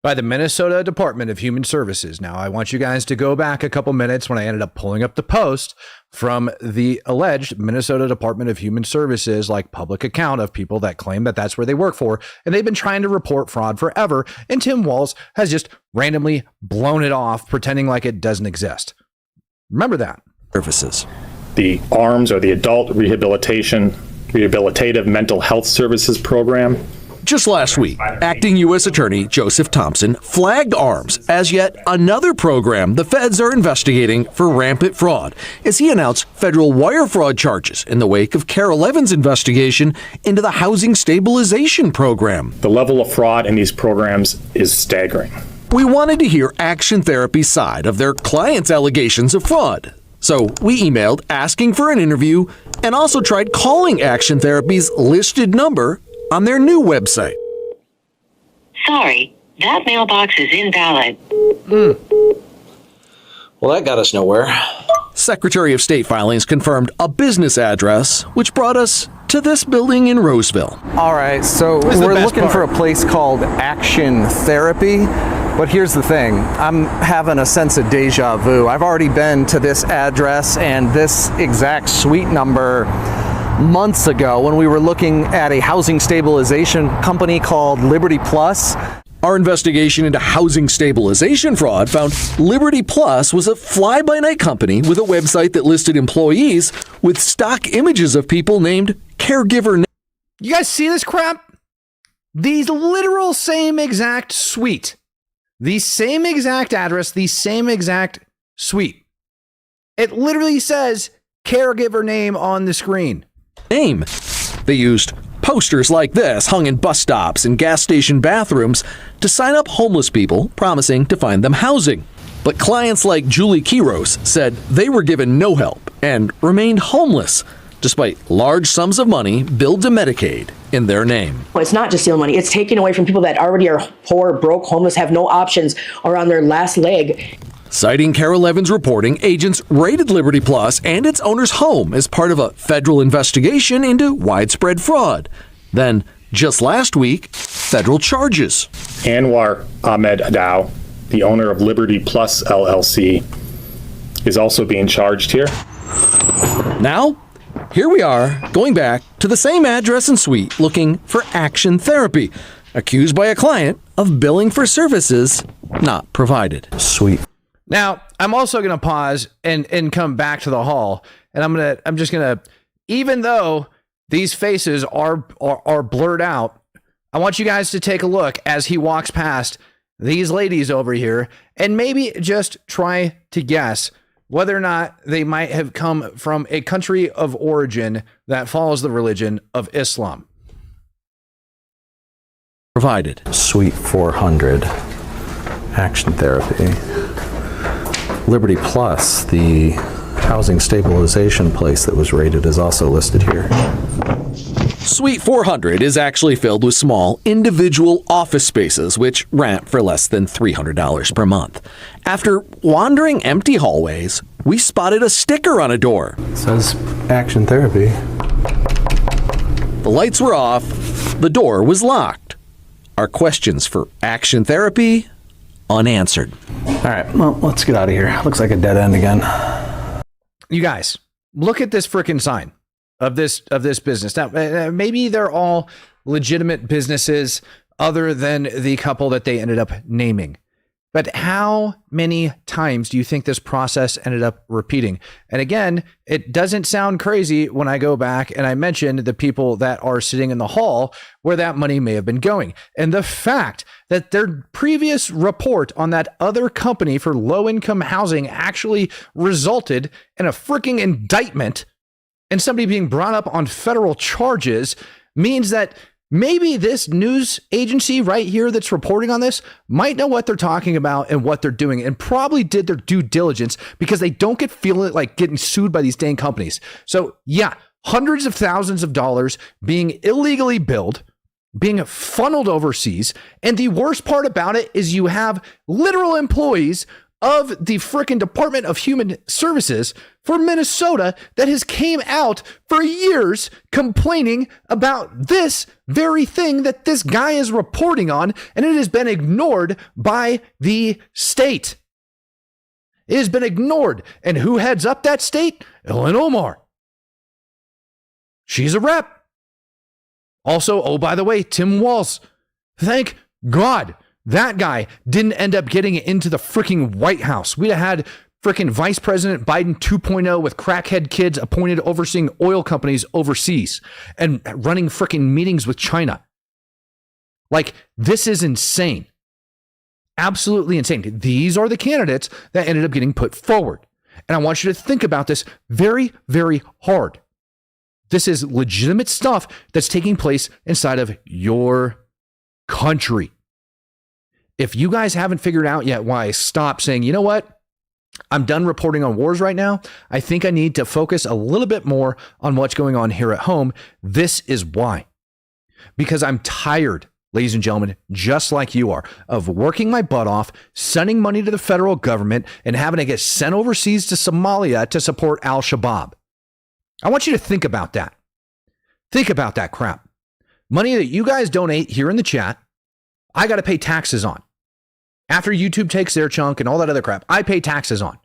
By the Minnesota Department of Human Services. Now, I want you guys to go back a couple minutes when I ended up pulling up the post from the alleged Minnesota Department of Human Services, like public account of people that claim that that's where they work for. And they've been trying to report fraud forever. And Tim Walz has just randomly blown it off, pretending like it doesn't exist. Remember that. Services. The ARMS, or the Adult Rehabilitative Mental Health Services Program. Just last week, Acting U.S. Attorney Joseph Thompson flagged ARMS as yet another program the feds are investigating for rampant fraud, as he announced federal wire fraud charges in the wake of Carol Levin's investigation into the housing stabilization program. The level of fraud in these programs is staggering. We wanted to hear Action Therapy's side of their clients' allegations of fraud. So we emailed asking for an interview and also tried calling Action Therapy's listed number on their new website. Sorry, that mailbox is invalid. Well, that got us nowhere. Secretary of State filings confirmed a business address, which brought us to this building in Roseville. All right, so we're looking for a place called Action Therapy. But here's the thing, I'm having a sense of deja vu. I've already been to this address and this exact suite number months ago when we were looking at a housing stabilization company called Liberty Plus. Our investigation into housing stabilization fraud found Liberty Plus was a fly-by-night company with a website that listed employees with stock images of people named caregiver. You guys see this crap? These literal same exact suite. The same exact address, the same exact suite. It literally says caregiver name on the screen. Name. They used posters like this hung in bus stops and gas station bathrooms to sign up homeless people, promising to find them housing. But clients like Julie Kiros said they were given no help and remained homeless, despite large sums of money billed to Medicaid in their name. It's not just stealing money. It's taking away from people that already are poor, broke, homeless, have no options, or on their last leg. Citing Carol Levin's reporting, agents raided Liberty Plus and its owner's home as part of a federal investigation into widespread fraud. Then, just last week, federal charges. Anwar Ahmed Adow, the owner of Liberty Plus LLC, is also being charged here. Now, here we are, going back to the same address and suite, looking for Action Therapy, accused by a client of billing for services not provided. Sweet. Now, I'm also going to pause and come back to the hall, and I'm just going to, even though these faces are blurred out, I want you guys to take a look as he walks past these ladies over here and maybe just try to guess whether or not they might have come from a country of origin that follows the religion of Islam. Provided. Suite 400. Action Therapy. Liberty Plus, the housing stabilization place that was raided, is also listed here. Suite 400 is actually filled with small, individual office spaces which rent for less than $300 per month. After wandering empty hallways, we spotted a sticker on a door. It says Action Therapy. The lights were off, the door was locked. Our questions for Action Therapy unanswered. All right, well, let's get out of here. Looks like a dead end again. You guys, look at this freaking sign of this business. Now, maybe they're all legitimate businesses other than the couple that they ended up naming. But how many times do you think this process ended up repeating? And again, it doesn't sound crazy when I go back and I mention the people that are sitting in the hall where that money may have been going. And the fact that their previous report on that other company for low-income housing actually resulted in a freaking indictment and somebody being brought up on federal charges means that maybe this news agency right here that's reporting on this might know what they're talking about and what they're doing and probably did their due diligence because they don't feel like getting sued by these dang companies. So yeah, hundreds of thousands of dollars being illegally billed, being funneled overseas. And the worst part about it is you have literal employees of the frickin' Department of Human Services for Minnesota that has came out for years complaining about this very thing that this guy is reporting on, and it has been ignored by the state. It has been ignored. And who heads up that state? Ilhan Omar. She's a rep. Also, oh, by the way, Tim Walz. Thank God that guy didn't end up getting into the freaking White House. We'd have had freaking Vice President Biden 2.0 with crackhead kids appointed overseeing oil companies overseas and running freaking meetings with China. Like, this is insane. Absolutely insane. These are the candidates that ended up getting put forward. And I want you to think about this very, very hard. This is legitimate stuff that's taking place inside of your country. If you guys haven't figured out yet why I stopped saying, you know what? I'm done reporting on wars right now. I think I need to focus a little bit more on what's going on here at home. This is why. Because I'm tired, ladies and gentlemen, just like you are, of working my butt off, sending money to the federal government, and having to get sent overseas to Somalia to support al-Shabaab. I want you to think about that. Think about that crap. Money that you guys donate here in the chat, I got to pay taxes on. After YouTube takes their chunk and all that other crap, I pay taxes on.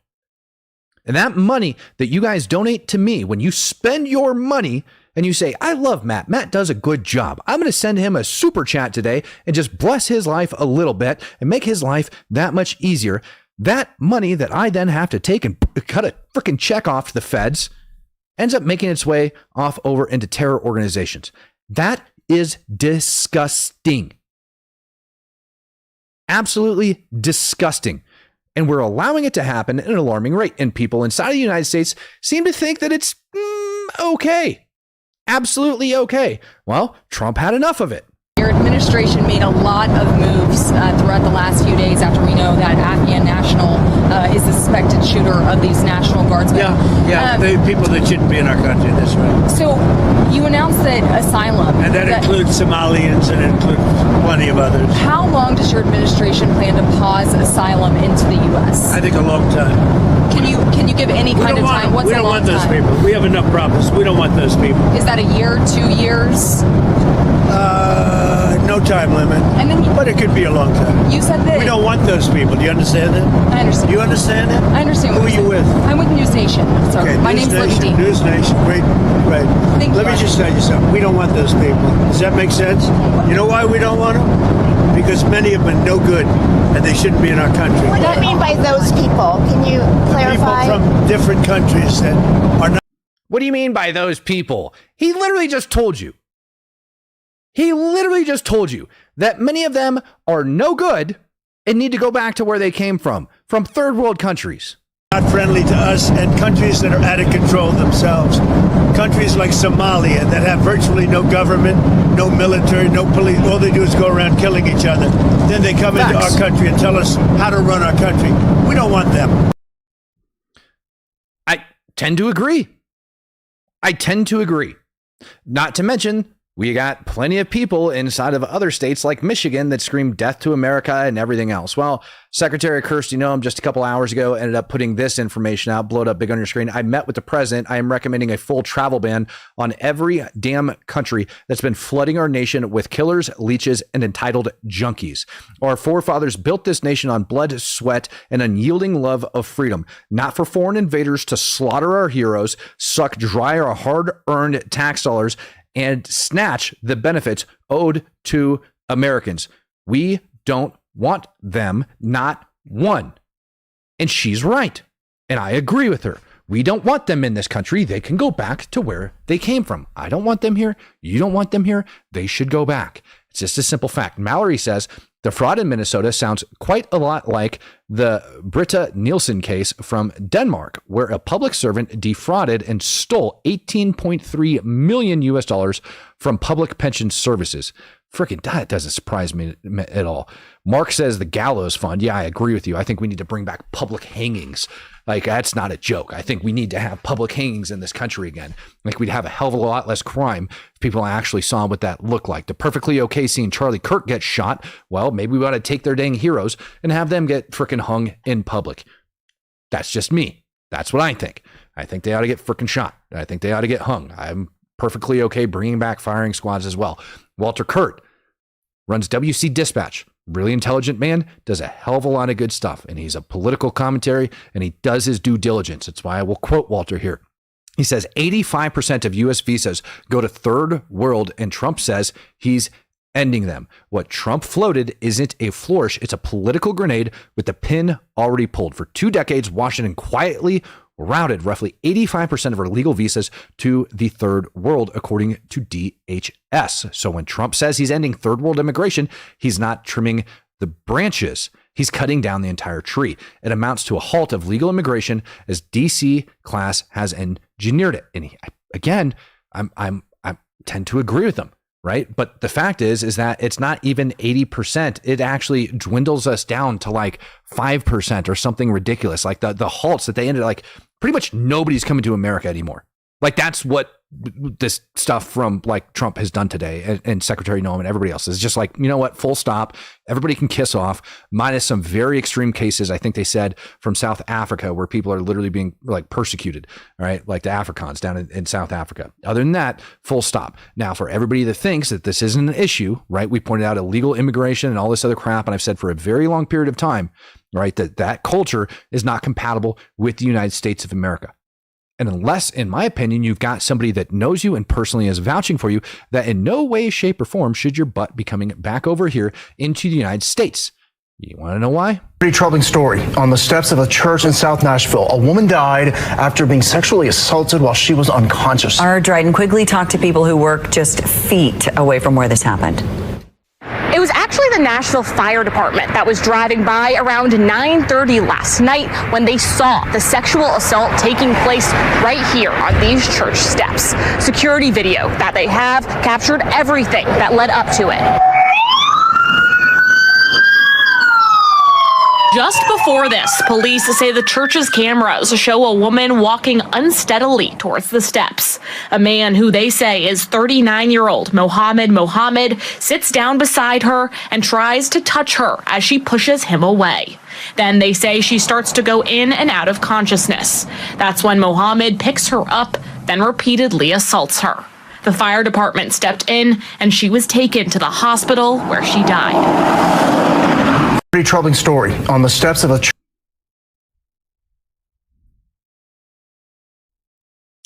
And that money that you guys donate to me, when you spend your money and you say, I love Matt, Matt does a good job, I'm going to send him a super chat today and just bless his life a little bit and make his life that much easier. That money that I then have to take and cut a freaking check off to the feds ends up making its way off over into terror organizations. That is disgusting. Absolutely disgusting. And we're allowing it to happen at an alarming rate. And people inside of the United States seem to think that it's okay. Absolutely okay. Well, Trump had enough of it. Your administration made a lot of moves throughout the last few days after we know that Afghan national is the suspected shooter of these National Guardsmen. The people that shouldn't be in our country, that's right. So you announced that asylum. And that includes Somalians and it includes plenty of others. How long does your administration plan to pause asylum into the U.S.? I think a long time. Can you give any kind of time? What's we don't want those people. We have enough problems. We don't want those people. Is that a year, 2 years? No time limit. But it could be a long time. You said that. We don't want those people. Do you understand that? I understand. Do you understand that? I understand. Who are you with? I'm with News Nation. Sorry. Okay, My name's Libby D. News Nation. Great. Let me just tell you something. We don't want those people. Does that make sense? You know why we don't want them? Because many of them are no good and they shouldn't be in our country. What do you mean by those people? Can you clarify? People from different countries that are not. What do you mean by those people? He literally just told you. He literally just told you that many of them are no good and need to go back to where they came from third world countries. Not friendly to us and countries that are out of control themselves. Countries like Somalia that have virtually no government, no military, no police. All they do is go around killing each other. Then they come into our country and tell us how to run our country. We don't want them. tend to agree. Not to mention, we got plenty of people inside of other states like Michigan that scream death to America and everything else. Well, Secretary Kirsty Noem just a couple hours ago ended up putting this information out, blow it up big on your screen. I met with the president. I am recommending a full travel ban on every damn country that's been flooding our nation with killers, leeches, and entitled junkies. Our forefathers built this nation on blood, sweat, and unyielding love of freedom, not for foreign invaders to slaughter our heroes, suck dry our hard-earned tax dollars, and snatch the benefits owed to Americans. We don't want them, not one. And she's right. And I agree with her. We don't want them in this country. They can go back to where they came from. I don't want them here. You don't want them here. They should go back. It's just a simple fact. Mallory says the fraud in Minnesota sounds quite a lot like the Britta Nielsen case from Denmark, where a public servant defrauded and stole $18.3 million US dollars from public pension services. Freaking, that doesn't surprise me at all. Mark says the gallows fund. Yeah, I agree with you. I think we need to bring back public hangings. Like, that's not a joke. I think we need to have public hangings in this country again. Like, we'd have a hell of a lot less crime if people actually saw what that looked like. The perfectly okay seeing Charlie Kirk get shot. Well, maybe we ought to take their dang heroes and have them get freaking hung in public. That's just me. That's what I think. I think they ought to get freaking shot. I think they ought to get hung. I'm perfectly okay bringing back firing squads as well. Walter Kurt runs WC Dispatch. Really intelligent man, does a hell of a lot of good stuff. And he's a political commentary and he does his due diligence. That's why I will quote Walter here. He says 85% of U.S. visas go to third world, and Trump says he's ending them. What Trump floated isn't a flourish. It's a political grenade with the pin already pulled. For 2 decades, Washington quietly routed roughly 85% of our legal visas to the third world, according to DHS. So when Trump says he's ending third world immigration, he's not trimming the branches. He's cutting down the entire tree. It amounts to a halt of legal immigration as DC class has engineered it. And I tend to agree with him. Right. But the fact is that it's not even 80%. It actually dwindles us down to like 5% or something ridiculous. Like the halts that they ended, like pretty much nobody's coming to America anymore. Like that's what this stuff from like Trump has done today, and Secretary Noem and everybody else is just like, you know what, full stop. Everybody can kiss off, minus some very extreme cases. I think they said from South Africa where people are literally being like persecuted, right? Like the Afrikaans down in South Africa. Other than that, full stop. Now, for everybody that thinks that this isn't an issue, right? We pointed out illegal immigration and all this other crap. And I've said for a very long period of time, right, that culture is not compatible with the United States of America. And unless, in my opinion, you've got somebody that knows you and personally is vouching for you, that in no way, shape, or form should your butt be coming back over here into the United States. You want to know why? Pretty troubling story. On the steps of a church in South Nashville, a woman died after being sexually assaulted while she was unconscious. Our Dryden Quigley talked to people who work just feet away from where this happened. It was actually the Nashville Fire Department that was driving by around 9:30 last night when they saw the sexual assault taking place right here on these church steps. Security video that they have captured everything that led up to it. Just before this, police say the church's cameras show a woman walking unsteadily towards the steps. A man who they say is 39-year-old Mohammed sits down beside her and tries to touch her as she pushes him away. Then they say she starts to go in and out of consciousness. That's when Mohammed picks her up, then repeatedly assaults her. The fire department stepped in and she was taken to the hospital where she died. Pretty troubling story. On the steps of a church.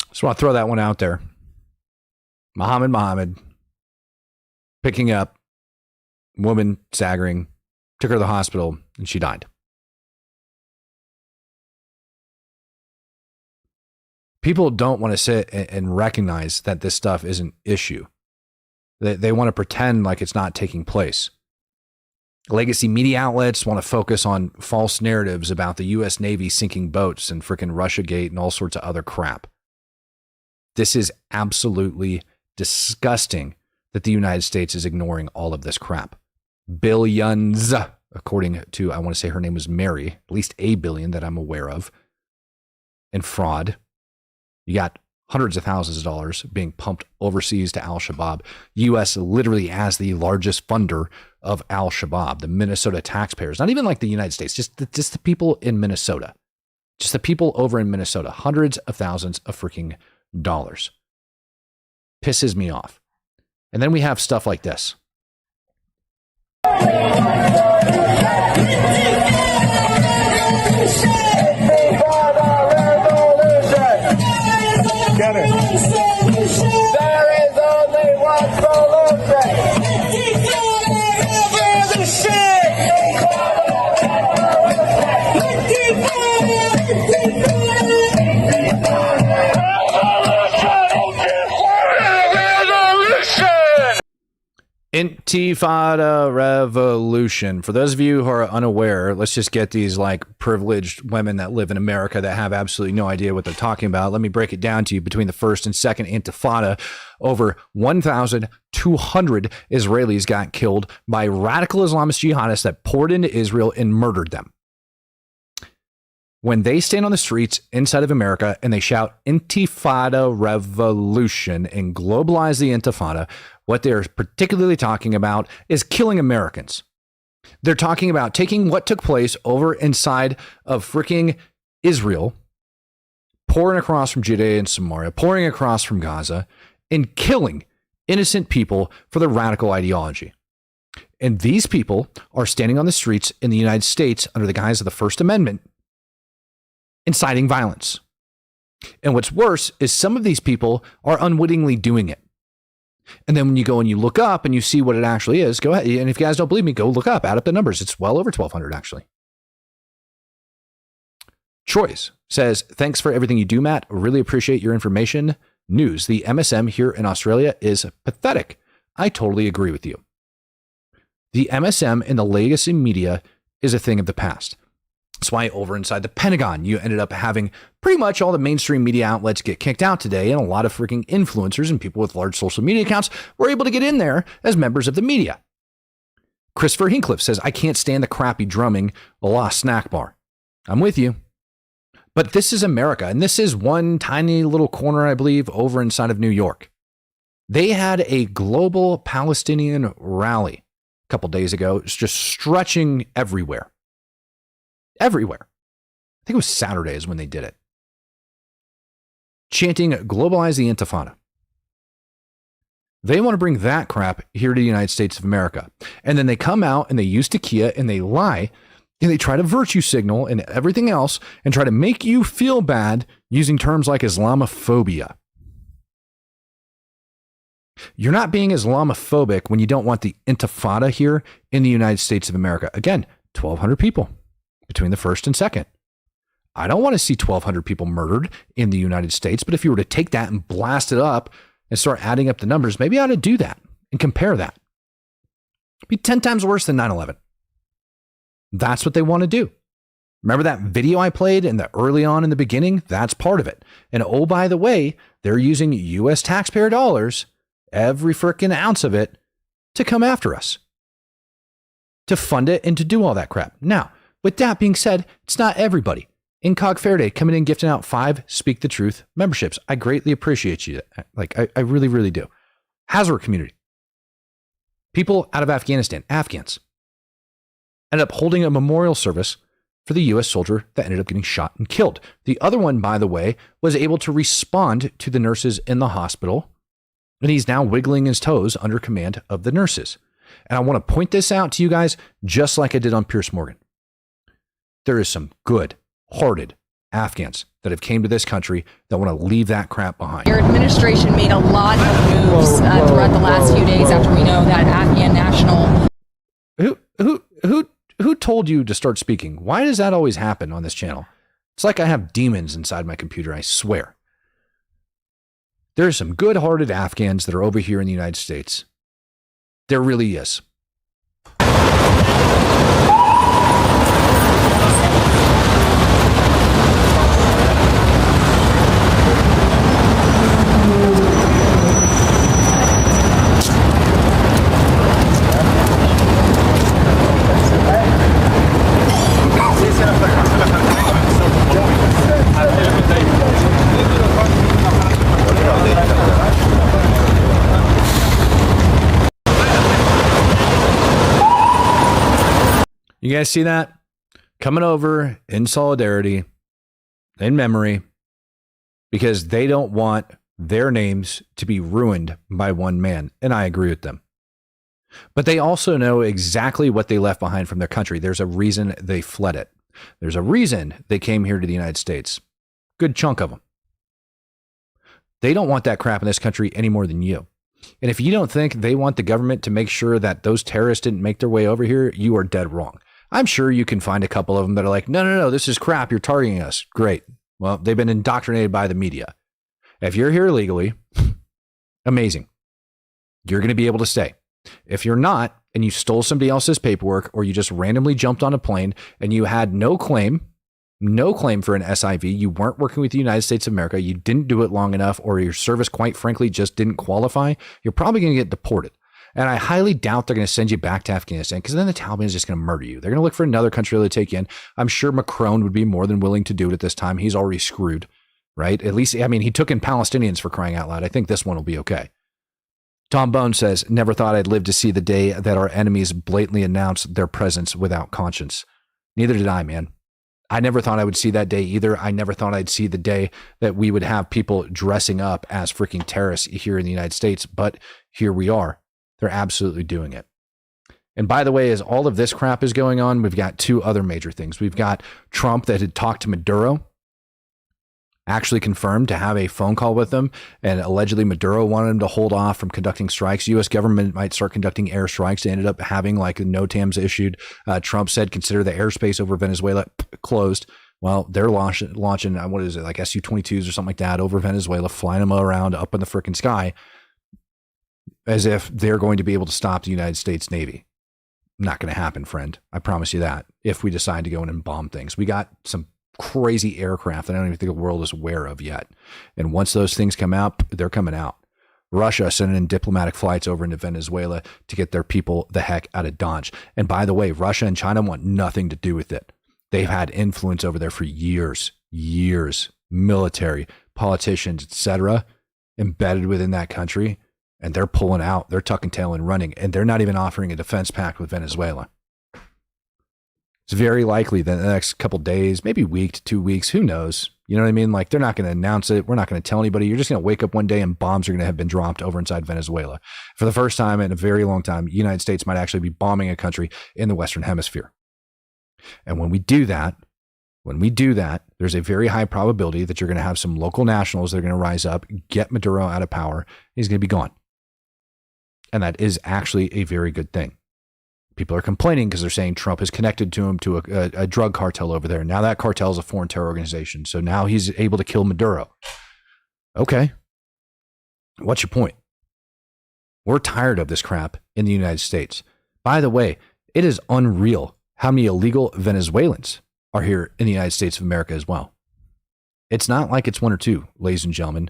Just want to throw that one out there. Mohammed picking up woman staggering, took her to the hospital, and she died. People don't want to sit and recognize that this stuff is an issue. They want to pretend like it's not taking place. Legacy media outlets want to focus on false narratives about the U.S. Navy sinking boats and frickin' Russiagate and all sorts of other crap. This is absolutely disgusting that the United States is ignoring all of this crap. Billions, according to, I want to say her name was Mary, at least $1 billion that I'm aware of, in fraud You got hundreds of thousands of dollars being pumped overseas to Al-Shabaab. U.S. literally as the largest funder of Al-Shabaab, the Minnesota taxpayers, not even like the United States, just the people in Minnesota, just the people over in Minnesota, hundreds of thousands of freaking dollars. Pisses me off. And then we have stuff like this. Get it. There is only one solution. Intifada revolution. For those of you who are unaware, let's just get these like privileged women that live in America that have absolutely no idea what they're talking about. Let me break it down to you. Between the first and second Intifada, over 1,200 Israelis got killed by radical Islamist jihadists that poured into Israel and murdered them. When they stand on the streets inside of America and they shout Intifada revolution and globalize the Intifada, what they're particularly talking about is killing Americans. They're talking about taking what took place over inside of freaking Israel, pouring across from Judea and Samaria, pouring across from Gaza, and killing innocent people for their radical ideology. And these people are standing on the streets in the United States under the guise of the First Amendment, inciting violence. And what's worse is some of these people are unwittingly doing it. And then when you go and you look up and you see what it actually is, go ahead. And if you guys don't believe me, go look up, add up the numbers. It's well over 1,200, actually. Choice says, thanks for everything you do, Matt. Really appreciate your information. News, the MSM here in Australia is pathetic. I totally agree with you. The MSM in the legacy media is a thing of the past. That's why over inside the Pentagon, you ended up having pretty much all the mainstream media outlets get kicked out today, and a lot of freaking influencers and people with large social media accounts were able to get in there as members of the media. Christopher Hincliffe says, I can't stand the crappy drumming, a la snack bar. I'm with you. But this is America, and this is one tiny little corner, I believe, over inside of New York. They had a global Palestinian rally a couple days ago. It's just stretching everywhere. Everywhere. I think it was Saturday is when they did it. Chanting, globalize the Intifada. They want to bring that crap here to the United States of America. And then they come out and they use tequila and they lie and they try to virtue signal and everything else and try to make you feel bad using terms like Islamophobia. You're not being Islamophobic when you don't want the Intifada here in the United States of America. Again, 1,200 people. Between the first and second. I don't want to see 1,200 people murdered in the United States, but if you were to take that and blast it up and start adding up the numbers, maybe I ought to do that and compare that. It'd be 10 times worse than 9/11. That's what they want to do. Remember that video I played early on in the beginning? That's part of it. And oh, by the way, they're using U.S. taxpayer dollars, every frickin' ounce of it, to come after us, to fund it and to do all that crap. Now, with that being said, it's not everybody. Incog Fairday coming in gifting out 5 Speak the Truth memberships. I greatly appreciate you. I really, really do. Hazara community. People out of Afghanistan, Afghans, ended up holding a memorial service for the U.S. soldier that ended up getting shot and killed. The other one, by the way, was able to respond to the nurses in the hospital, and he's now wiggling his toes under command of the nurses. And I want to point this out to you guys, just like I did on Piers Morgan. There is some good-hearted Afghans that have came to this country that want to leave that crap behind. Your administration made a lot of moves throughout the last few days after we know that Afghan national. Who told you to start speaking? Why does that always happen on this channel? It's like I have demons inside my computer, I swear. There are some good-hearted Afghans that are over here in the United States. There really is. You guys see that? Coming over in solidarity, in memory, because they don't want their names to be ruined by one man. And I agree with them. But they also know exactly what they left behind from their country. There's a reason they fled it. There's a reason they came here to the United States. Good chunk of them. They don't want that crap in this country any more than you. And if you don't think they want the government to make sure that those terrorists didn't make their way over here, you are dead wrong. I'm sure you can find a couple of them that are like, no, this is crap. You're targeting us. Great. Well, they've been indoctrinated by the media. If you're here legally, amazing. You're going to be able to stay. If you're not, and you stole somebody else's paperwork, or you just randomly jumped on a plane and you had no claim for an SIV, you weren't working with the United States of America, you didn't do it long enough, or your service, quite frankly, just didn't qualify, you're probably going to get deported. And I highly doubt they're going to send you back to Afghanistan, because then the Taliban is just going to murder you. They're going to look for another country to take in. I'm sure Macron would be more than willing to do it at this time. He's already screwed, right? At least, I mean, he took in Palestinians, for crying out loud. I think this one will be okay. Tom Bone says, never thought I'd live to see the day that our enemies blatantly announce their presence without conscience. Neither did I, man. I never thought I would see that day either. I never thought I'd see the day that we would have people dressing up as freaking terrorists here in the United States. But here we are. They're absolutely doing it. And by the way, as all of this crap is going on, we've got two other major things. We've got Trump that had talked to Maduro, actually confirmed to have a phone call with them, and allegedly Maduro wanted him to hold off from conducting strikes. U.S. government might start conducting airstrikes. They ended up having like NOTAMs issued. Trump said, consider the airspace over Venezuela closed. Well, they're launching, what is it, like Su-22s or something like that over Venezuela, flying them around up in the freaking sky as if they're going to be able to stop the United States Navy. Not going to happen, friend. I promise you that, if we decide to go in and bomb things. We got some crazy aircraft that I don't even think the world is aware of yet. And once those things come out, they're coming out. Russia sending in diplomatic flights over into Venezuela to get their people the heck out of Dodge. And by the way, Russia and China want nothing to do with it. They've had influence over there for years, military, politicians, etc., embedded within that country. And they're pulling out, they're tucking tail and running, and they're not even offering a defense pact with Venezuela. It's very likely that in the next couple days, maybe week to 2 weeks, who knows? You know what I mean? Like, they're not going to announce it. We're not going to tell anybody. You're just going to wake up one day and bombs are going to have been dropped over inside Venezuela. For the first time in a very long time, the United States might actually be bombing a country in the Western Hemisphere. And when we do that, there's a very high probability that you're going to have some local nationals that are going to rise up, get Maduro out of power. He's going to be gone. And that is actually a very good thing. People are complaining because they're saying Trump is connected to him to a drug cartel over there. Now that cartel is a foreign terror organization. So now he's able to kill Maduro. Okay. What's your point? We're tired of this crap in the United States. By the way, it is unreal how many illegal Venezuelans are here in the United States of America as well. It's not like it's one or two, ladies and gentlemen.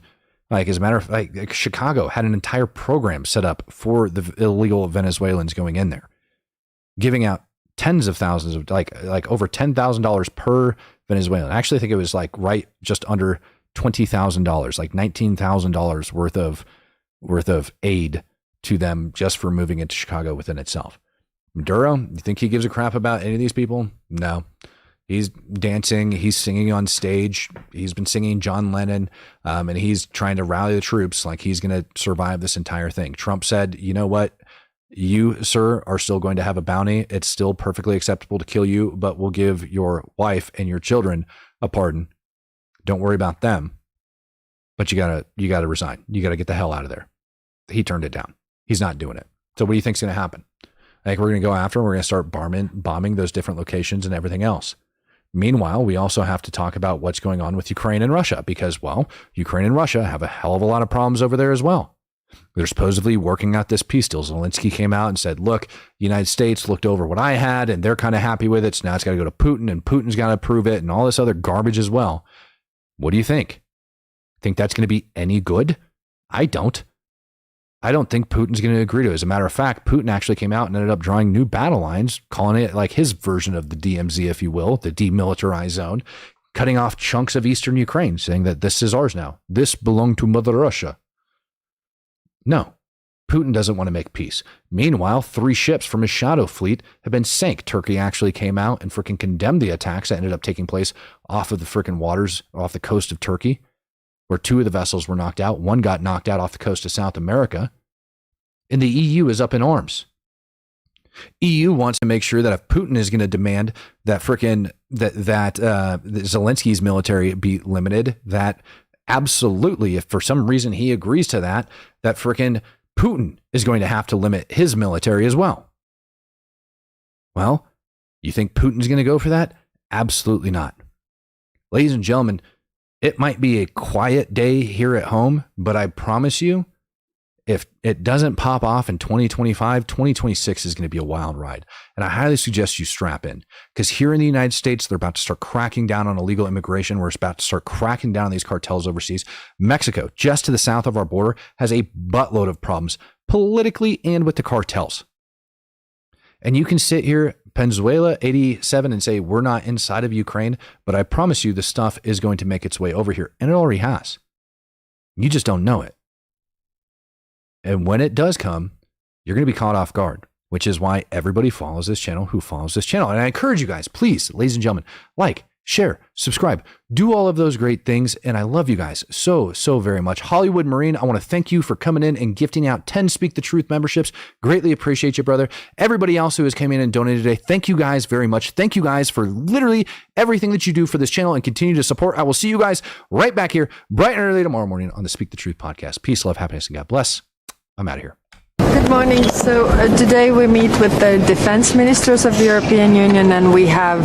Like, as a matter of fact, like Chicago had an entire program set up for the illegal Venezuelans going in there, giving out tens of thousands of like over $10,000 per Venezuelan. I actually think it was like right just under $20,000, like $19,000 worth of aid to them just for moving into Chicago within itself. Maduro, you think he gives a crap about any of these people? No. He's dancing. He's singing on stage. He's been singing John Lennon, and he's trying to rally the troops like he's going to survive this entire thing. Trump said, you know what? You, sir, are still going to have a bounty. It's still perfectly acceptable to kill you, but we'll give your wife and your children a pardon. Don't worry about them. But you gotta resign. You gotta get the hell out of there. He turned it down. He's not doing it. So what do you think's going to happen? I think we're going to go after him. We're going to start bombing those different locations and everything else. Meanwhile, we also have to talk about what's going on with Ukraine and Russia because, well, Ukraine and Russia have a hell of a lot of problems over there as well. They're supposedly working out this peace deal. Zelensky came out and said, look, the United States looked over what I had and they're kind of happy with it. So now it's got to go to Putin and Putin's got to approve it and all this other garbage as well. What do you think? Think that's going to be any good? I don't think Putin's going to agree to it. As a matter of fact, Putin actually came out and ended up drawing new battle lines, calling it like his version of the DMZ, if you will, the demilitarized zone, cutting off chunks of eastern Ukraine, saying that this is ours now. This belonged to Mother Russia. No, Putin doesn't want to make peace. Meanwhile, 3 ships from his shadow fleet have been sank. Turkey actually came out and freaking condemned the attacks that ended up taking place off of the freaking waters, off the coast of Turkey, where 2 of the vessels were knocked out. 1 got knocked out off the coast of South America. And the EU is up in arms. EU wants to make sure that if Putin is going to demand that Zelensky's military be limited, that absolutely, if for some reason he agrees to that, that freaking Putin is going to have to limit his military as well. Well, you think Putin's going to go for that? Absolutely not. Ladies and gentlemen, it might be a quiet day here at home, but I promise you, if it doesn't pop off in 2025, 2026 is going to be a wild ride. And I highly suggest you strap in, because here in the United States, they're about to start cracking down on illegal immigration. We're about to start cracking down on these cartels overseas. Mexico, just to the south of our border, has a buttload of problems politically and with the cartels. And you can sit here, Venezuela 87, and say, we're not inside of Ukraine, but I promise you the stuff is going to make its way over here. And it already has. You just don't know it. And when it does come, you're going to be caught off guard, which is why everybody follows this channel who follows this channel. And I encourage you guys, please, ladies and gentlemen, like, share, subscribe, do all of those great things. And I love you guys so, so very much. Hollywood Marine, I want to thank you for coming in and gifting out 10 Speak the Truth memberships. Greatly appreciate you, brother. Everybody else who has come in and donated today, thank you guys very much. Thank you guys for literally everything that you do for this channel and continue to support. I will see you guys right back here bright and early tomorrow morning on the Speak the Truth podcast. Peace, love, happiness, and God bless. I'm out of here. Good morning. So today we meet with the defense ministers of the European Union, and we have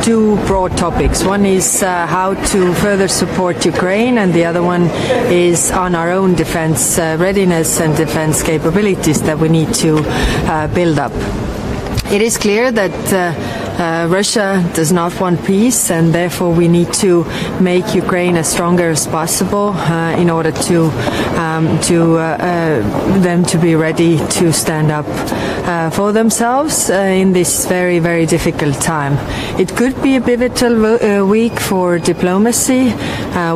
2 broad topics. One is how to further support Ukraine, and the other one is on our own defense readiness and defense capabilities that we need to build up. It is clear that Russia does not want peace, and therefore we need to make Ukraine as stronger as possible in order to them to be ready to stand up for themselves in this very, very difficult time. It could be a pivotal week for diplomacy.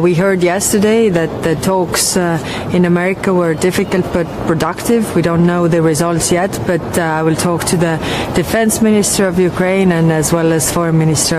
We heard yesterday that the talks in America were difficult but productive. We don't know the results yet, but I will talk to the defense minister of Ukraine and as well as foreign minister